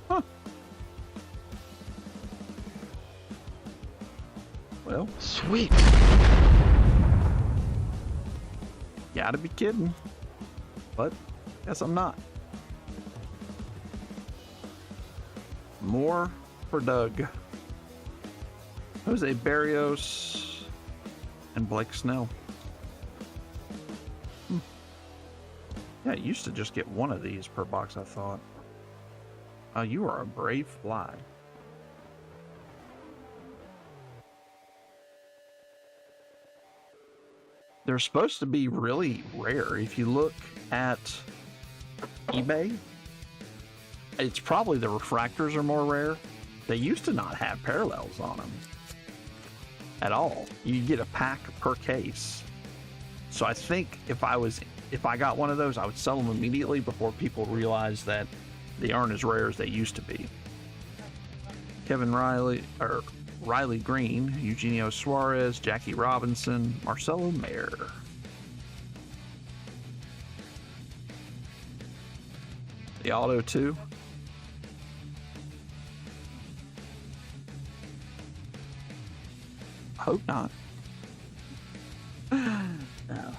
Huh. Well, sweet. Gotta be kidding. But guess I'm not. More for Doug. Jose Barrios and Blake Snell. Yeah, it used to just get 1 of these per box, I thought. Oh, you are a brave fly. They're supposed to be really rare. If you look at eBay, it's probably the refractors are more rare. They used to not have parallels on them at all. You get a pack per case. So I think if I got one of those, I would sell them immediately before people realize that they aren't as rare as they used to be. Kevin Riley, or Riley Green, Eugenio Suarez, Jackie Robinson, Marcelo Mayer. The auto too. Hope not. No.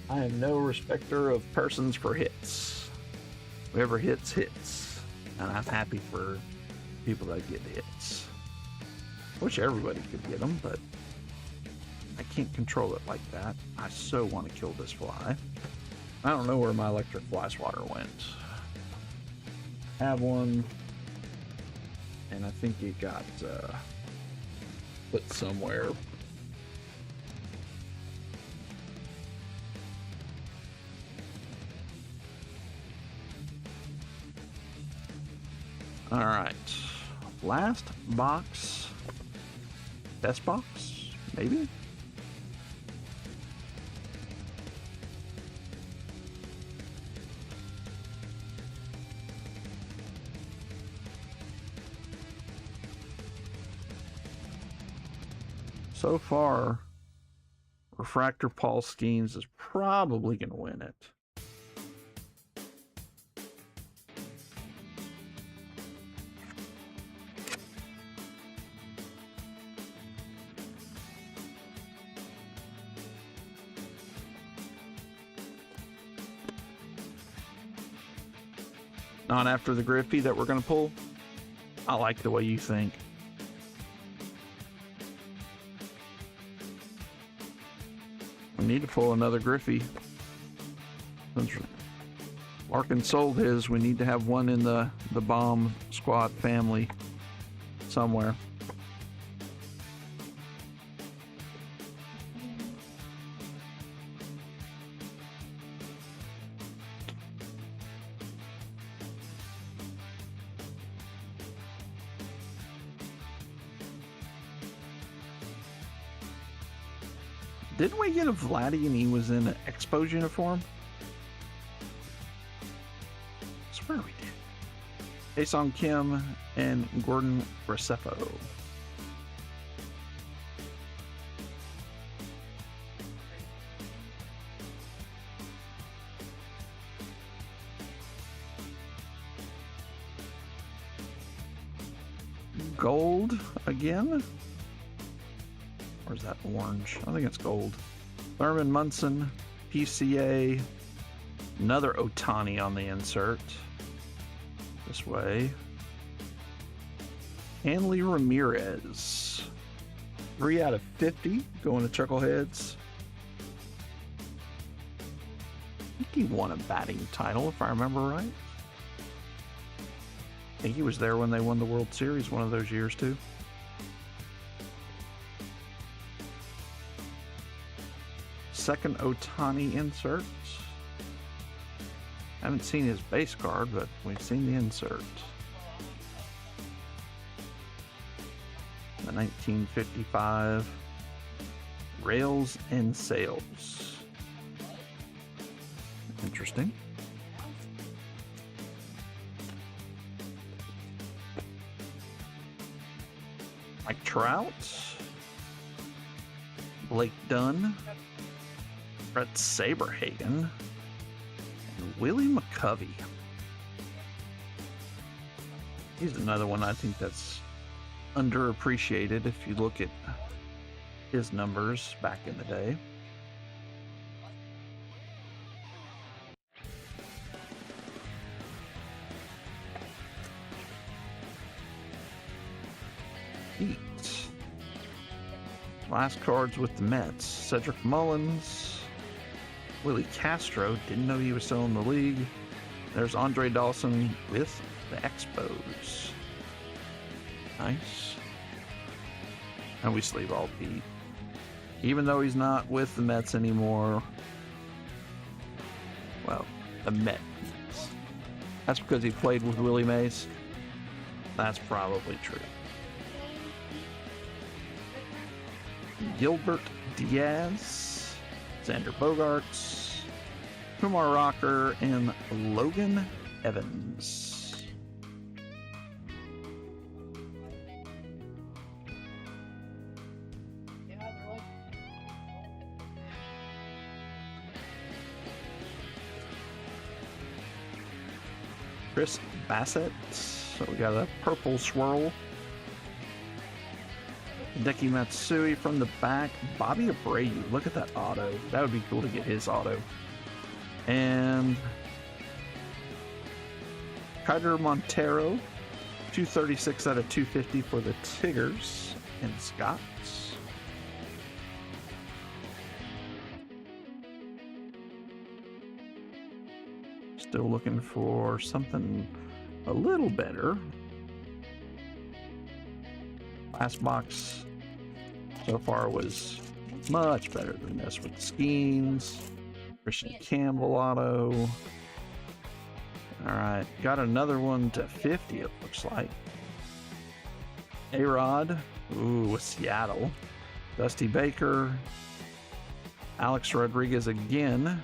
I am no respecter of persons for hits. Whoever hits, hits. And I'm happy for people that get hits. Wish everybody could get them, but I can't control it like that. I so want to kill this fly. I don't know where my electric fly swatter went. I have one, and I think it got put somewhere. All right, last box, best box, maybe? So far, Refractor Paul Skenes is probably going to win it. Not after the Griffey that we're going to pull. I like the way you think. We need to pull another Griffey. Since Larkin sold his, we need to have one in the bomb squad family somewhere. Didn't we get a Vladdy and he was in an Expos uniform? I swear we did. Jason Kim and Gordon Graceffo. Gold again? Or is that orange? I think it's gold. Thurman Munson, PCA. Another Otani on the insert. This way. Hanley Ramirez. 3 out of 50 going to Chuckleheads. I think he won a batting title, if I remember right. I think he was there when they won the World Series one of those years, too. Second Otani insert. Haven't seen his base card, but we've seen the insert. The 1955 Rails and Sails. Interesting. Mike Trout. Blake Dunn. Brett Saberhagen, and Willie McCovey. He's another one I think that's underappreciated if you look at his numbers back in the day. Heat. Last cards with the Mets. Cedric Mullins. Willie Castro, didn't know he was still in the league. There's Andre Dawson with the Expos. Nice. And we sleeve all Pete. Even though he's not with the Mets anymore. Well, the Mets. That's because he played with Willie Mays. That's probably true. Gilbert Diaz, Xander Bogaerts, Kumar Rocker, and Logan Evans. Chris Bassett. So we got a purple swirl. Hideki Matsui from the back. Bobby Abreu. Look at that auto. That would be cool to get his auto. And Kyler Montero. 236 out of 250 for the Tigers and Scots. Still looking for something a little better. Last box so far was much better than this with Skenes, Christian Campbell auto. All right, got another one to 50, it looks like. A-Rod, ooh, with Seattle. Dusty Baker, Alex Rodriguez again.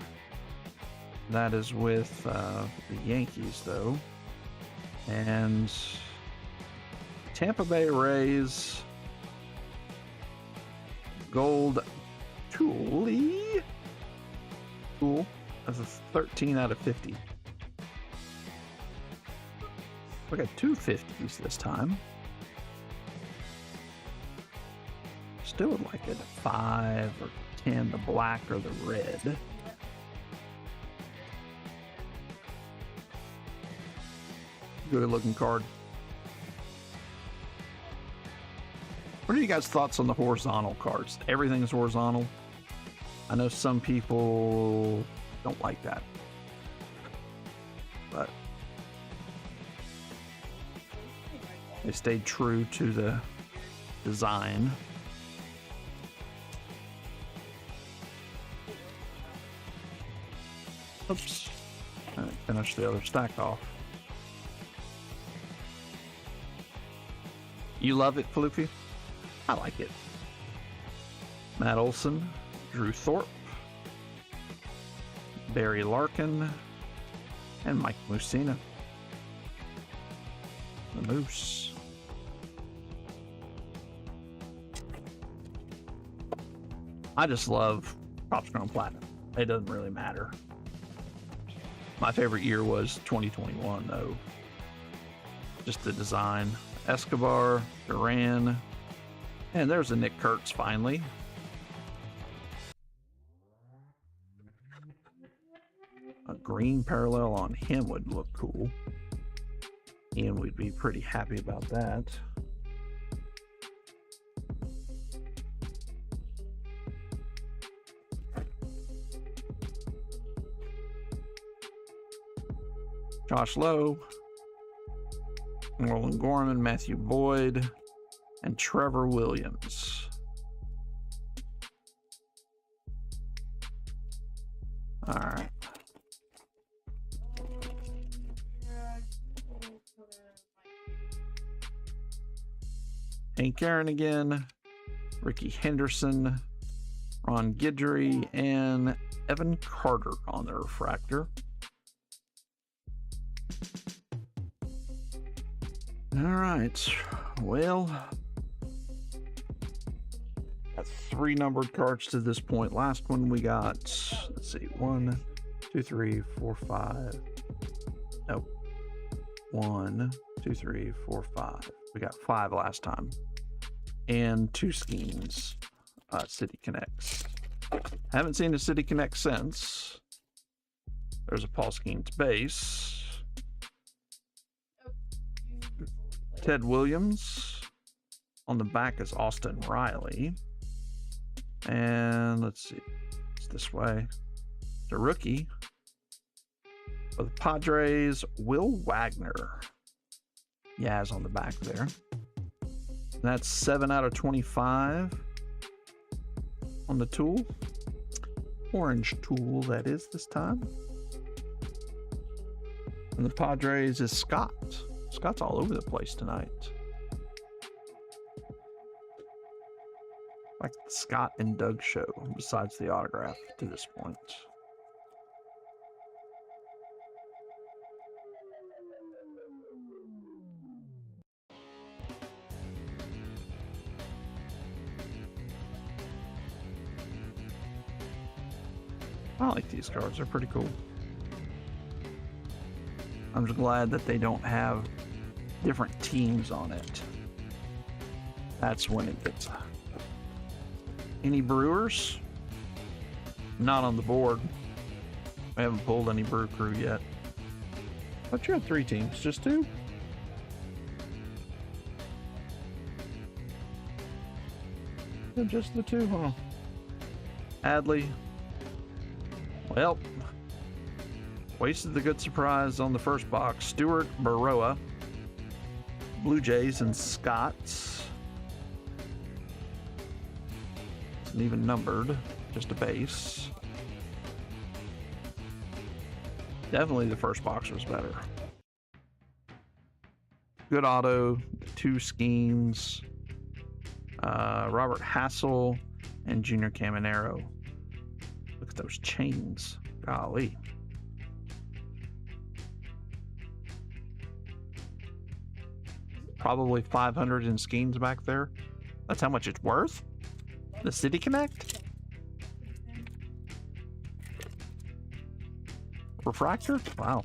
That is with the Yankees, though. And Tampa Bay Rays, gold Tooley. Cool. That's a 13 out of 50. We got two 50s this time. Still would like it 5 or 10, the black or the red. Good looking card. What are you guys' thoughts on the horizontal cards? Everything's horizontal. I know some people don't like that, but they stayed true to the design. Oops. All right, finish the other stack off. You love it, Floofy? I like it. Matt Olson, Drew Thorpe, Barry Larkin, and Mike Mussina. The Moose. I just love Topps Chrome Platinum. It doesn't really matter. My favorite year was 2021, though. Just the design. Escobar, Duran, and there's a Nick Kurtz finally. A green parallel on him would look cool. Ian would be pretty happy about that. Josh Lowe, Marlon Gorman, Matthew Boyd, and Trevor Williams. All right. Hank Aaron again, Ricky Henderson, Ron Guidry, and Evan Carter on the refractor. All right, well, got 3 numbered cards to this point. Last one we got, let's see, 1, 2, 3, 4, 5. Nope. 1, 2, 3, 4, 5. We got 5 last time. And 2 Skenes, City Connects. Haven't seen a City Connect since. There's a Paul Skenes base. Ted Williams. On the back is Austin Riley. And let's see. It's this way. The rookie. For the Padres, Will Wagner. Yaz on the back there. That's 7 out of 25 on the tool. Orange tool, that is, this time. And the Padres is Scott. Scott's all over the place tonight. Like the Scott and Doug show, besides the autograph to this point. I like these cards, they're pretty cool. I'm just glad that they don't have different teams on it. That's when it gets. Any Brewers? Not on the board. I haven't pulled any Brew Crew yet. But you had 3 teams, just 2? Just the 2, huh? Adley. Well, wasted the good surprise on the first box. Stewart, Baroa, Blue Jays, and Scots. It's an even numbered, just a base. Definitely the first box was better. Good auto, 2 Skenes, Robert Hassel, and Junior Caminero. Look at those chains. Golly. Probably 500 in Skenes back there. That's how much it's worth? The City Connect? Refractor? Wow.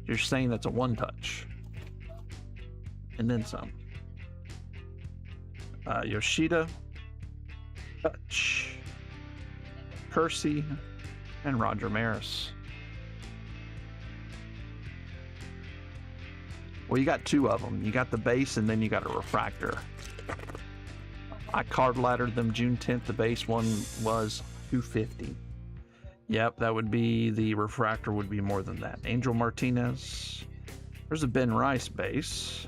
You're saying that's a one-touch. And then some. Yoshida. Touch. Kersey, and Roger Maris. Well, you got 2 of them. You got the base, and then you got a refractor. I card laddered them June 10th. The base one was $250. Yep, that would be, the refractor would be more than that. Angel Martinez. There's a Ben Rice base.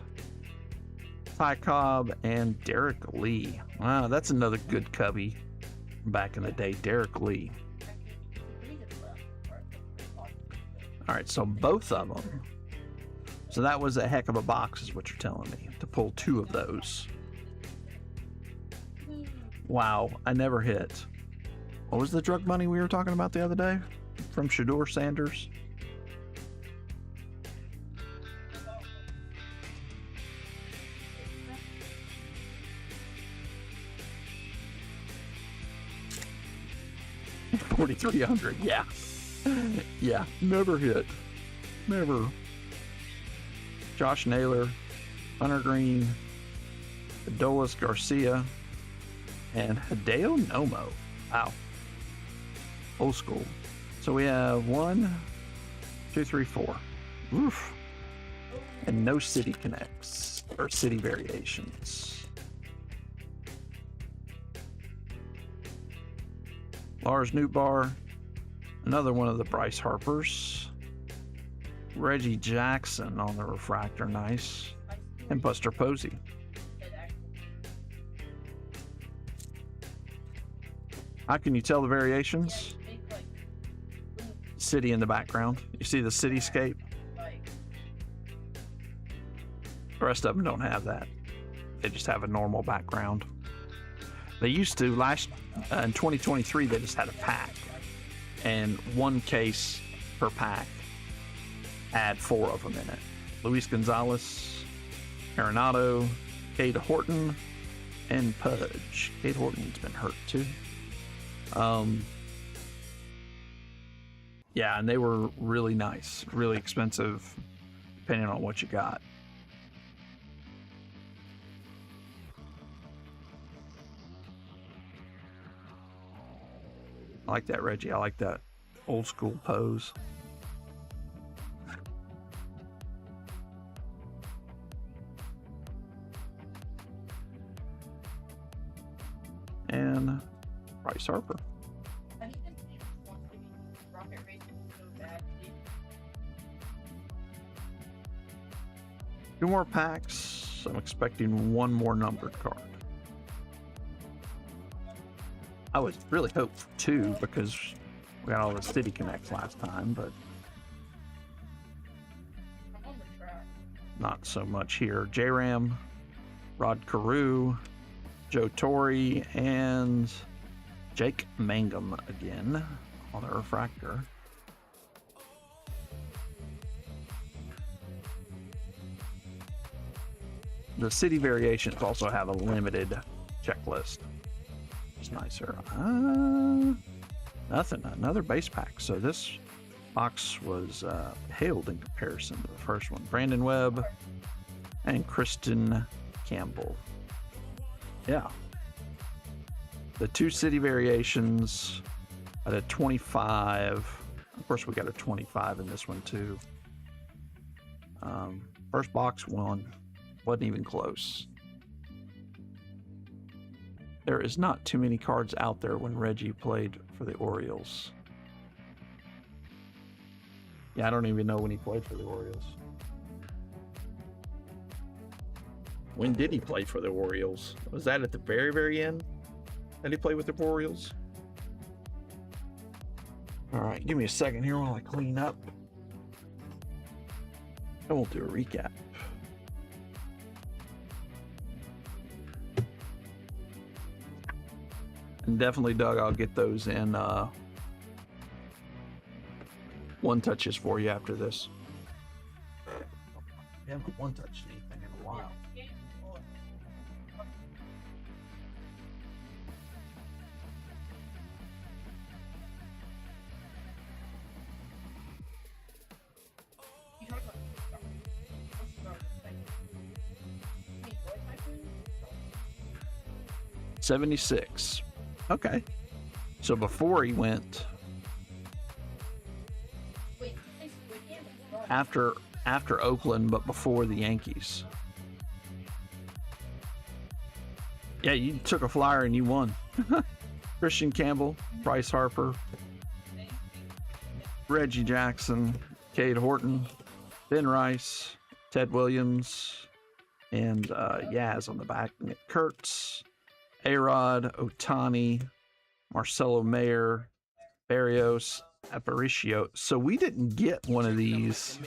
Ty Cobb and Derek Lee. Wow, that's another good cubby. Back in the day, Derek Lee. All right, so both of them. So that was a heck of a box, is what you're telling me, to pull 2 of those. Wow, I never hit. What was the drug money we were talking about the other day from Shador Sanders? $4,300, yeah. Yeah, never hit. Never. Josh Naylor, Hunter Green, Adolis Garcia, and Hideo Nomo. Wow. Old school. So we have 1, 2, 3, 4. Oof. And no City Connects, or City Variations. Lars Nootbaar, another one of the Bryce Harpers. Reggie Jackson on the refractor, nice. And Buster Posey. How can you tell the variations? City in the background. You see the cityscape? The rest of them don't have that. They just have a normal background. They used to, in 2023, they just had a pack. And 1 case per pack. Add 4 of them in it. Luis Gonzalez, Arenado, Cade Horton, and Pudge. Cade Horton's been hurt too. Yeah, and they were really nice, really expensive, depending on what you got. I like that, Reggie. I like that old school pose. And Bryce Harper. Two more packs. I'm expecting 1 more numbered card. I would really hope for 2 because we got all the City Connects last time, but not so much here. J-Ram, Rod Carew, Joe Torre, and Jake Mangum again on the refractor. The city variations also have a limited checklist. It's nicer. Nothing. Another base pack. So this box was paled in comparison to the first one. Brandon Webb and Kristen Campbell. Yeah. The two city variations at a 25. Of course, we got a 25 in this one too. First box won. Wasn't even close. There is not too many cards out there when Reggie played for the Orioles. Yeah, I don't even know when he played for the Orioles. When did he play for the Orioles? Was that at the very, very end that he played with the Orioles? All right, give me a second here while I clean up. And we'll do a recap. And definitely, Doug, I'll get those in one touches for you after this. I haven't one touched anything in a while. '76. Okay. So before he went, after Oakland, but before the Yankees. Yeah, you took a flyer and you won. Christian Campbell, Bryce Harper, Reggie Jackson, Cade Horton, Ben Rice, Ted Williams, and Yaz on the back. Nick Kurtz, A-Rod, Ohtani, Marcelo Mayer, Barrios, Aparicio. So we didn't get one of these.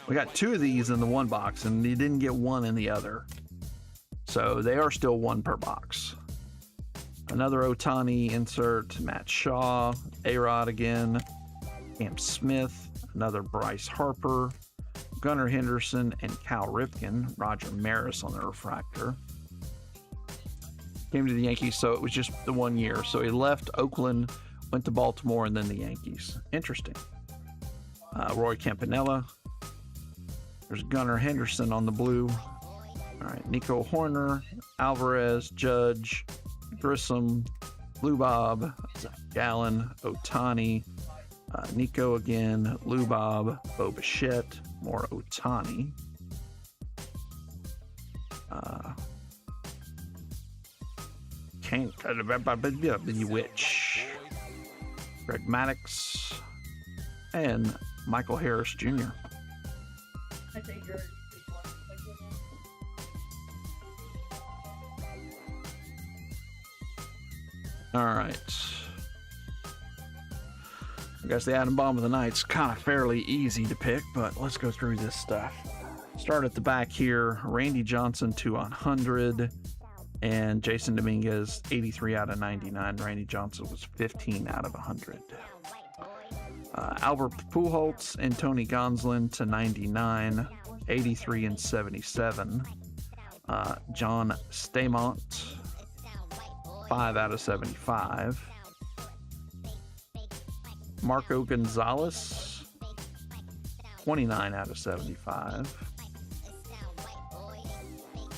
We got two of these in the one box, and you didn't get one in the other. So they are still one per box. Another Ohtani insert, Matt Shaw, A-Rod again, Cam Smith, another Bryce Harper, Gunnar Henderson, and Cal Ripken, Roger Maris on the refractor. Came to the Yankees, so it was just the 1 year. So he left Oakland, went to Baltimore, and then the Yankees. Interesting. Roy Campanella. There's Gunnar Henderson on the blue. All right, Nico Horner, Alvarez, Judge, Grissom, Lou Bob, Zach Gallen, Ohtani, Nico again, Lou Bob, Bo Bichette, more Ohtani. Witch, Greg Maddux, and Michael Harris Jr. All right. I guess the Atom Bomb of the Night's kind of fairly easy to pick, but let's go through this stuff. Start at the back here. Randy Johnson 2/100, and Jason Dominguez 83 out of 99. Randy Johnson was 15 out of 100. Albert Pujols and Tony Gonsolin /99, 83 and 77. John Stamont 5 out of 75. Marco Gonzalez 29 out of 75.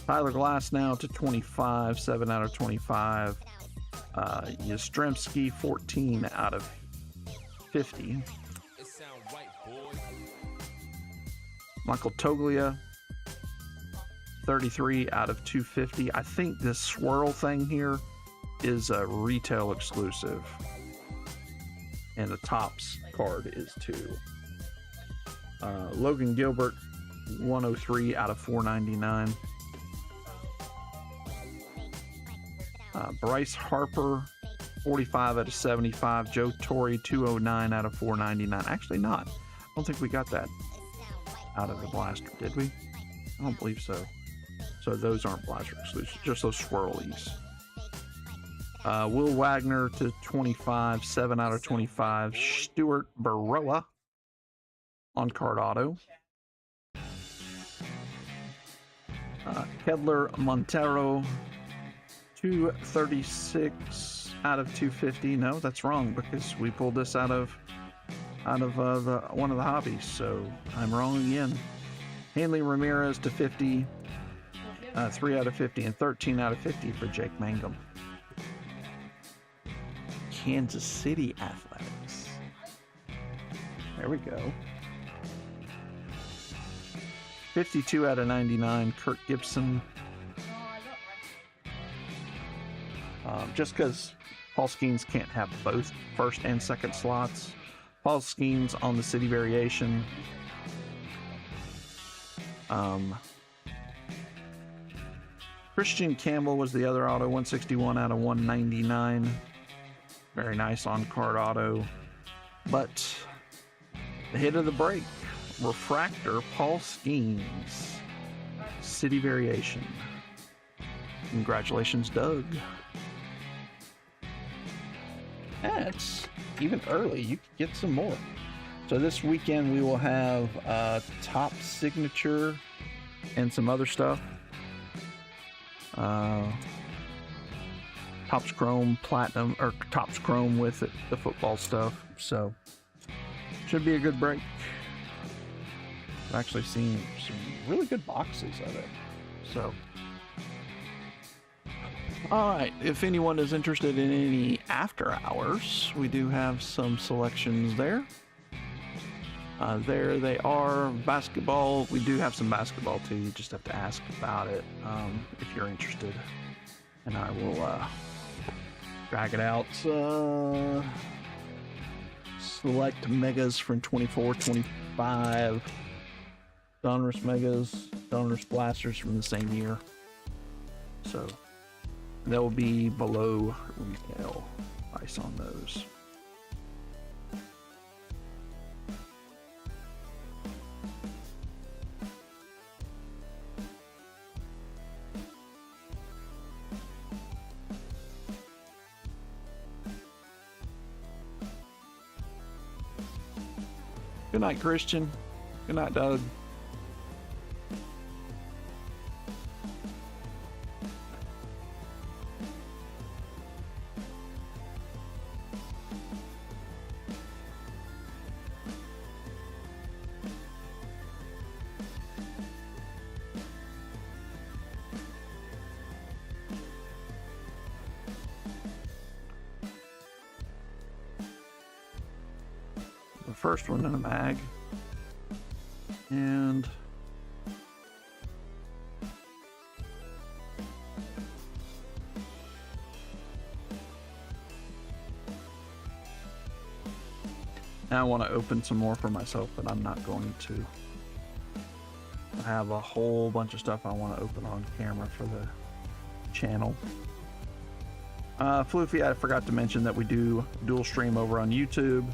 Tyler Glasnow /25, 7 out of 25. Yastrzemski 14 out of 50. Michael Toglia 33 out of 250. I think this swirl thing here is a retail exclusive, and the Topps card is too. Logan Gilbert 103 out of 499. Bryce Harper 45 out of 75. Joe Torre 209 out of 499. Actually not. I don't think we got that out of the blaster, did we? I don't believe so. So those aren't blaster exclusives, just those swirlies. Will Wagner to 25, 7 out of 25. Stuart Baroa on card auto. Kedler Montero, 236 out of 250. No, that's wrong because we pulled this out of one of the hobbies, so I'm wrong again. Hanley Ramirez to 50, 3 out of 50, and 13 out of 50 for Jake Mangum. Kansas City Athletics. There we go. 52 out of 99, Kurt Gibson. Just because Paul Skeens can't have both first and second slots. Paul Skeens on the City Variation. Christian Campbell was the other auto, 161 out of 199. Very nice on card auto. But the hit of the break, Refractor, Paul Skeens, City Variation. Congratulations, Doug. Yeah, it's even early. You can get some more. So this weekend we will have top signature and some other stuff. Topps Chrome Platinum, or Topps Chrome with it, the football stuff. So should be a good break. I've actually seen some really good boxes of it. So, all right, if anyone is interested in any after hours, we do have some selections there. There they are. Basketball, we do have some basketball too. You just have to ask about it if you're interested. And I will drag it out. Select megas from 24, 25. Donruss megas, Donruss blasters from the same year. So they'll be below retail price on those. Good night, Christian. Good night, Doug. First one in a mag, and now I want to open some more for myself, but I'm not going to. I have a whole bunch of stuff I want to open on camera for the channel. Floofy, I forgot to mention that we do dual stream over on YouTube.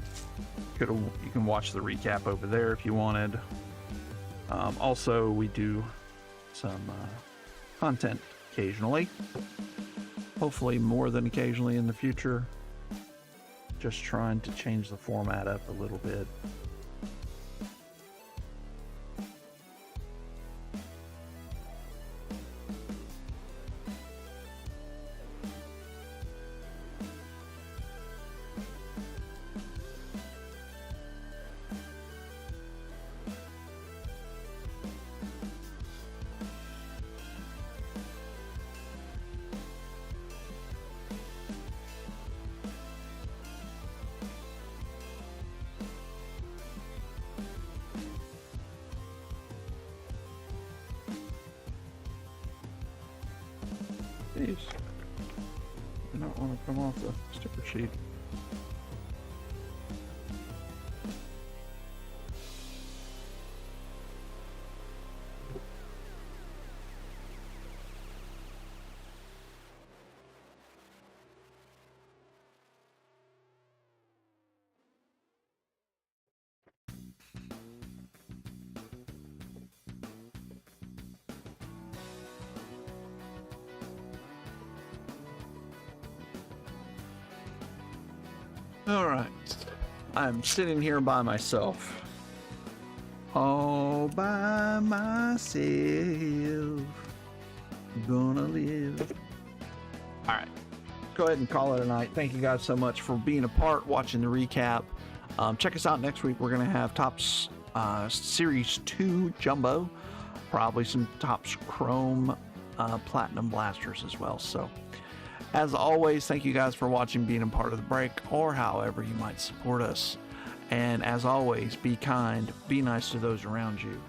You can watch the recap over there if you wanted. Also, we do some content occasionally. Hopefully more than occasionally in the future. Just trying to change the format up a little bit. Jeez. I don't want to come off the sticker sheet. All right. I'm sitting here by myself. All by myself. Gonna live. All right. Go ahead and call it a night. Thank you guys so much for being a part, watching the recap. Check us out next week. We're going to have Topps Series 2 Jumbo. Probably some Topps Chrome Platinum Blasters as well. So, as always, thank you guys for watching, being a part of the break, or however you might support us. And as always, be kind, be nice to those around you.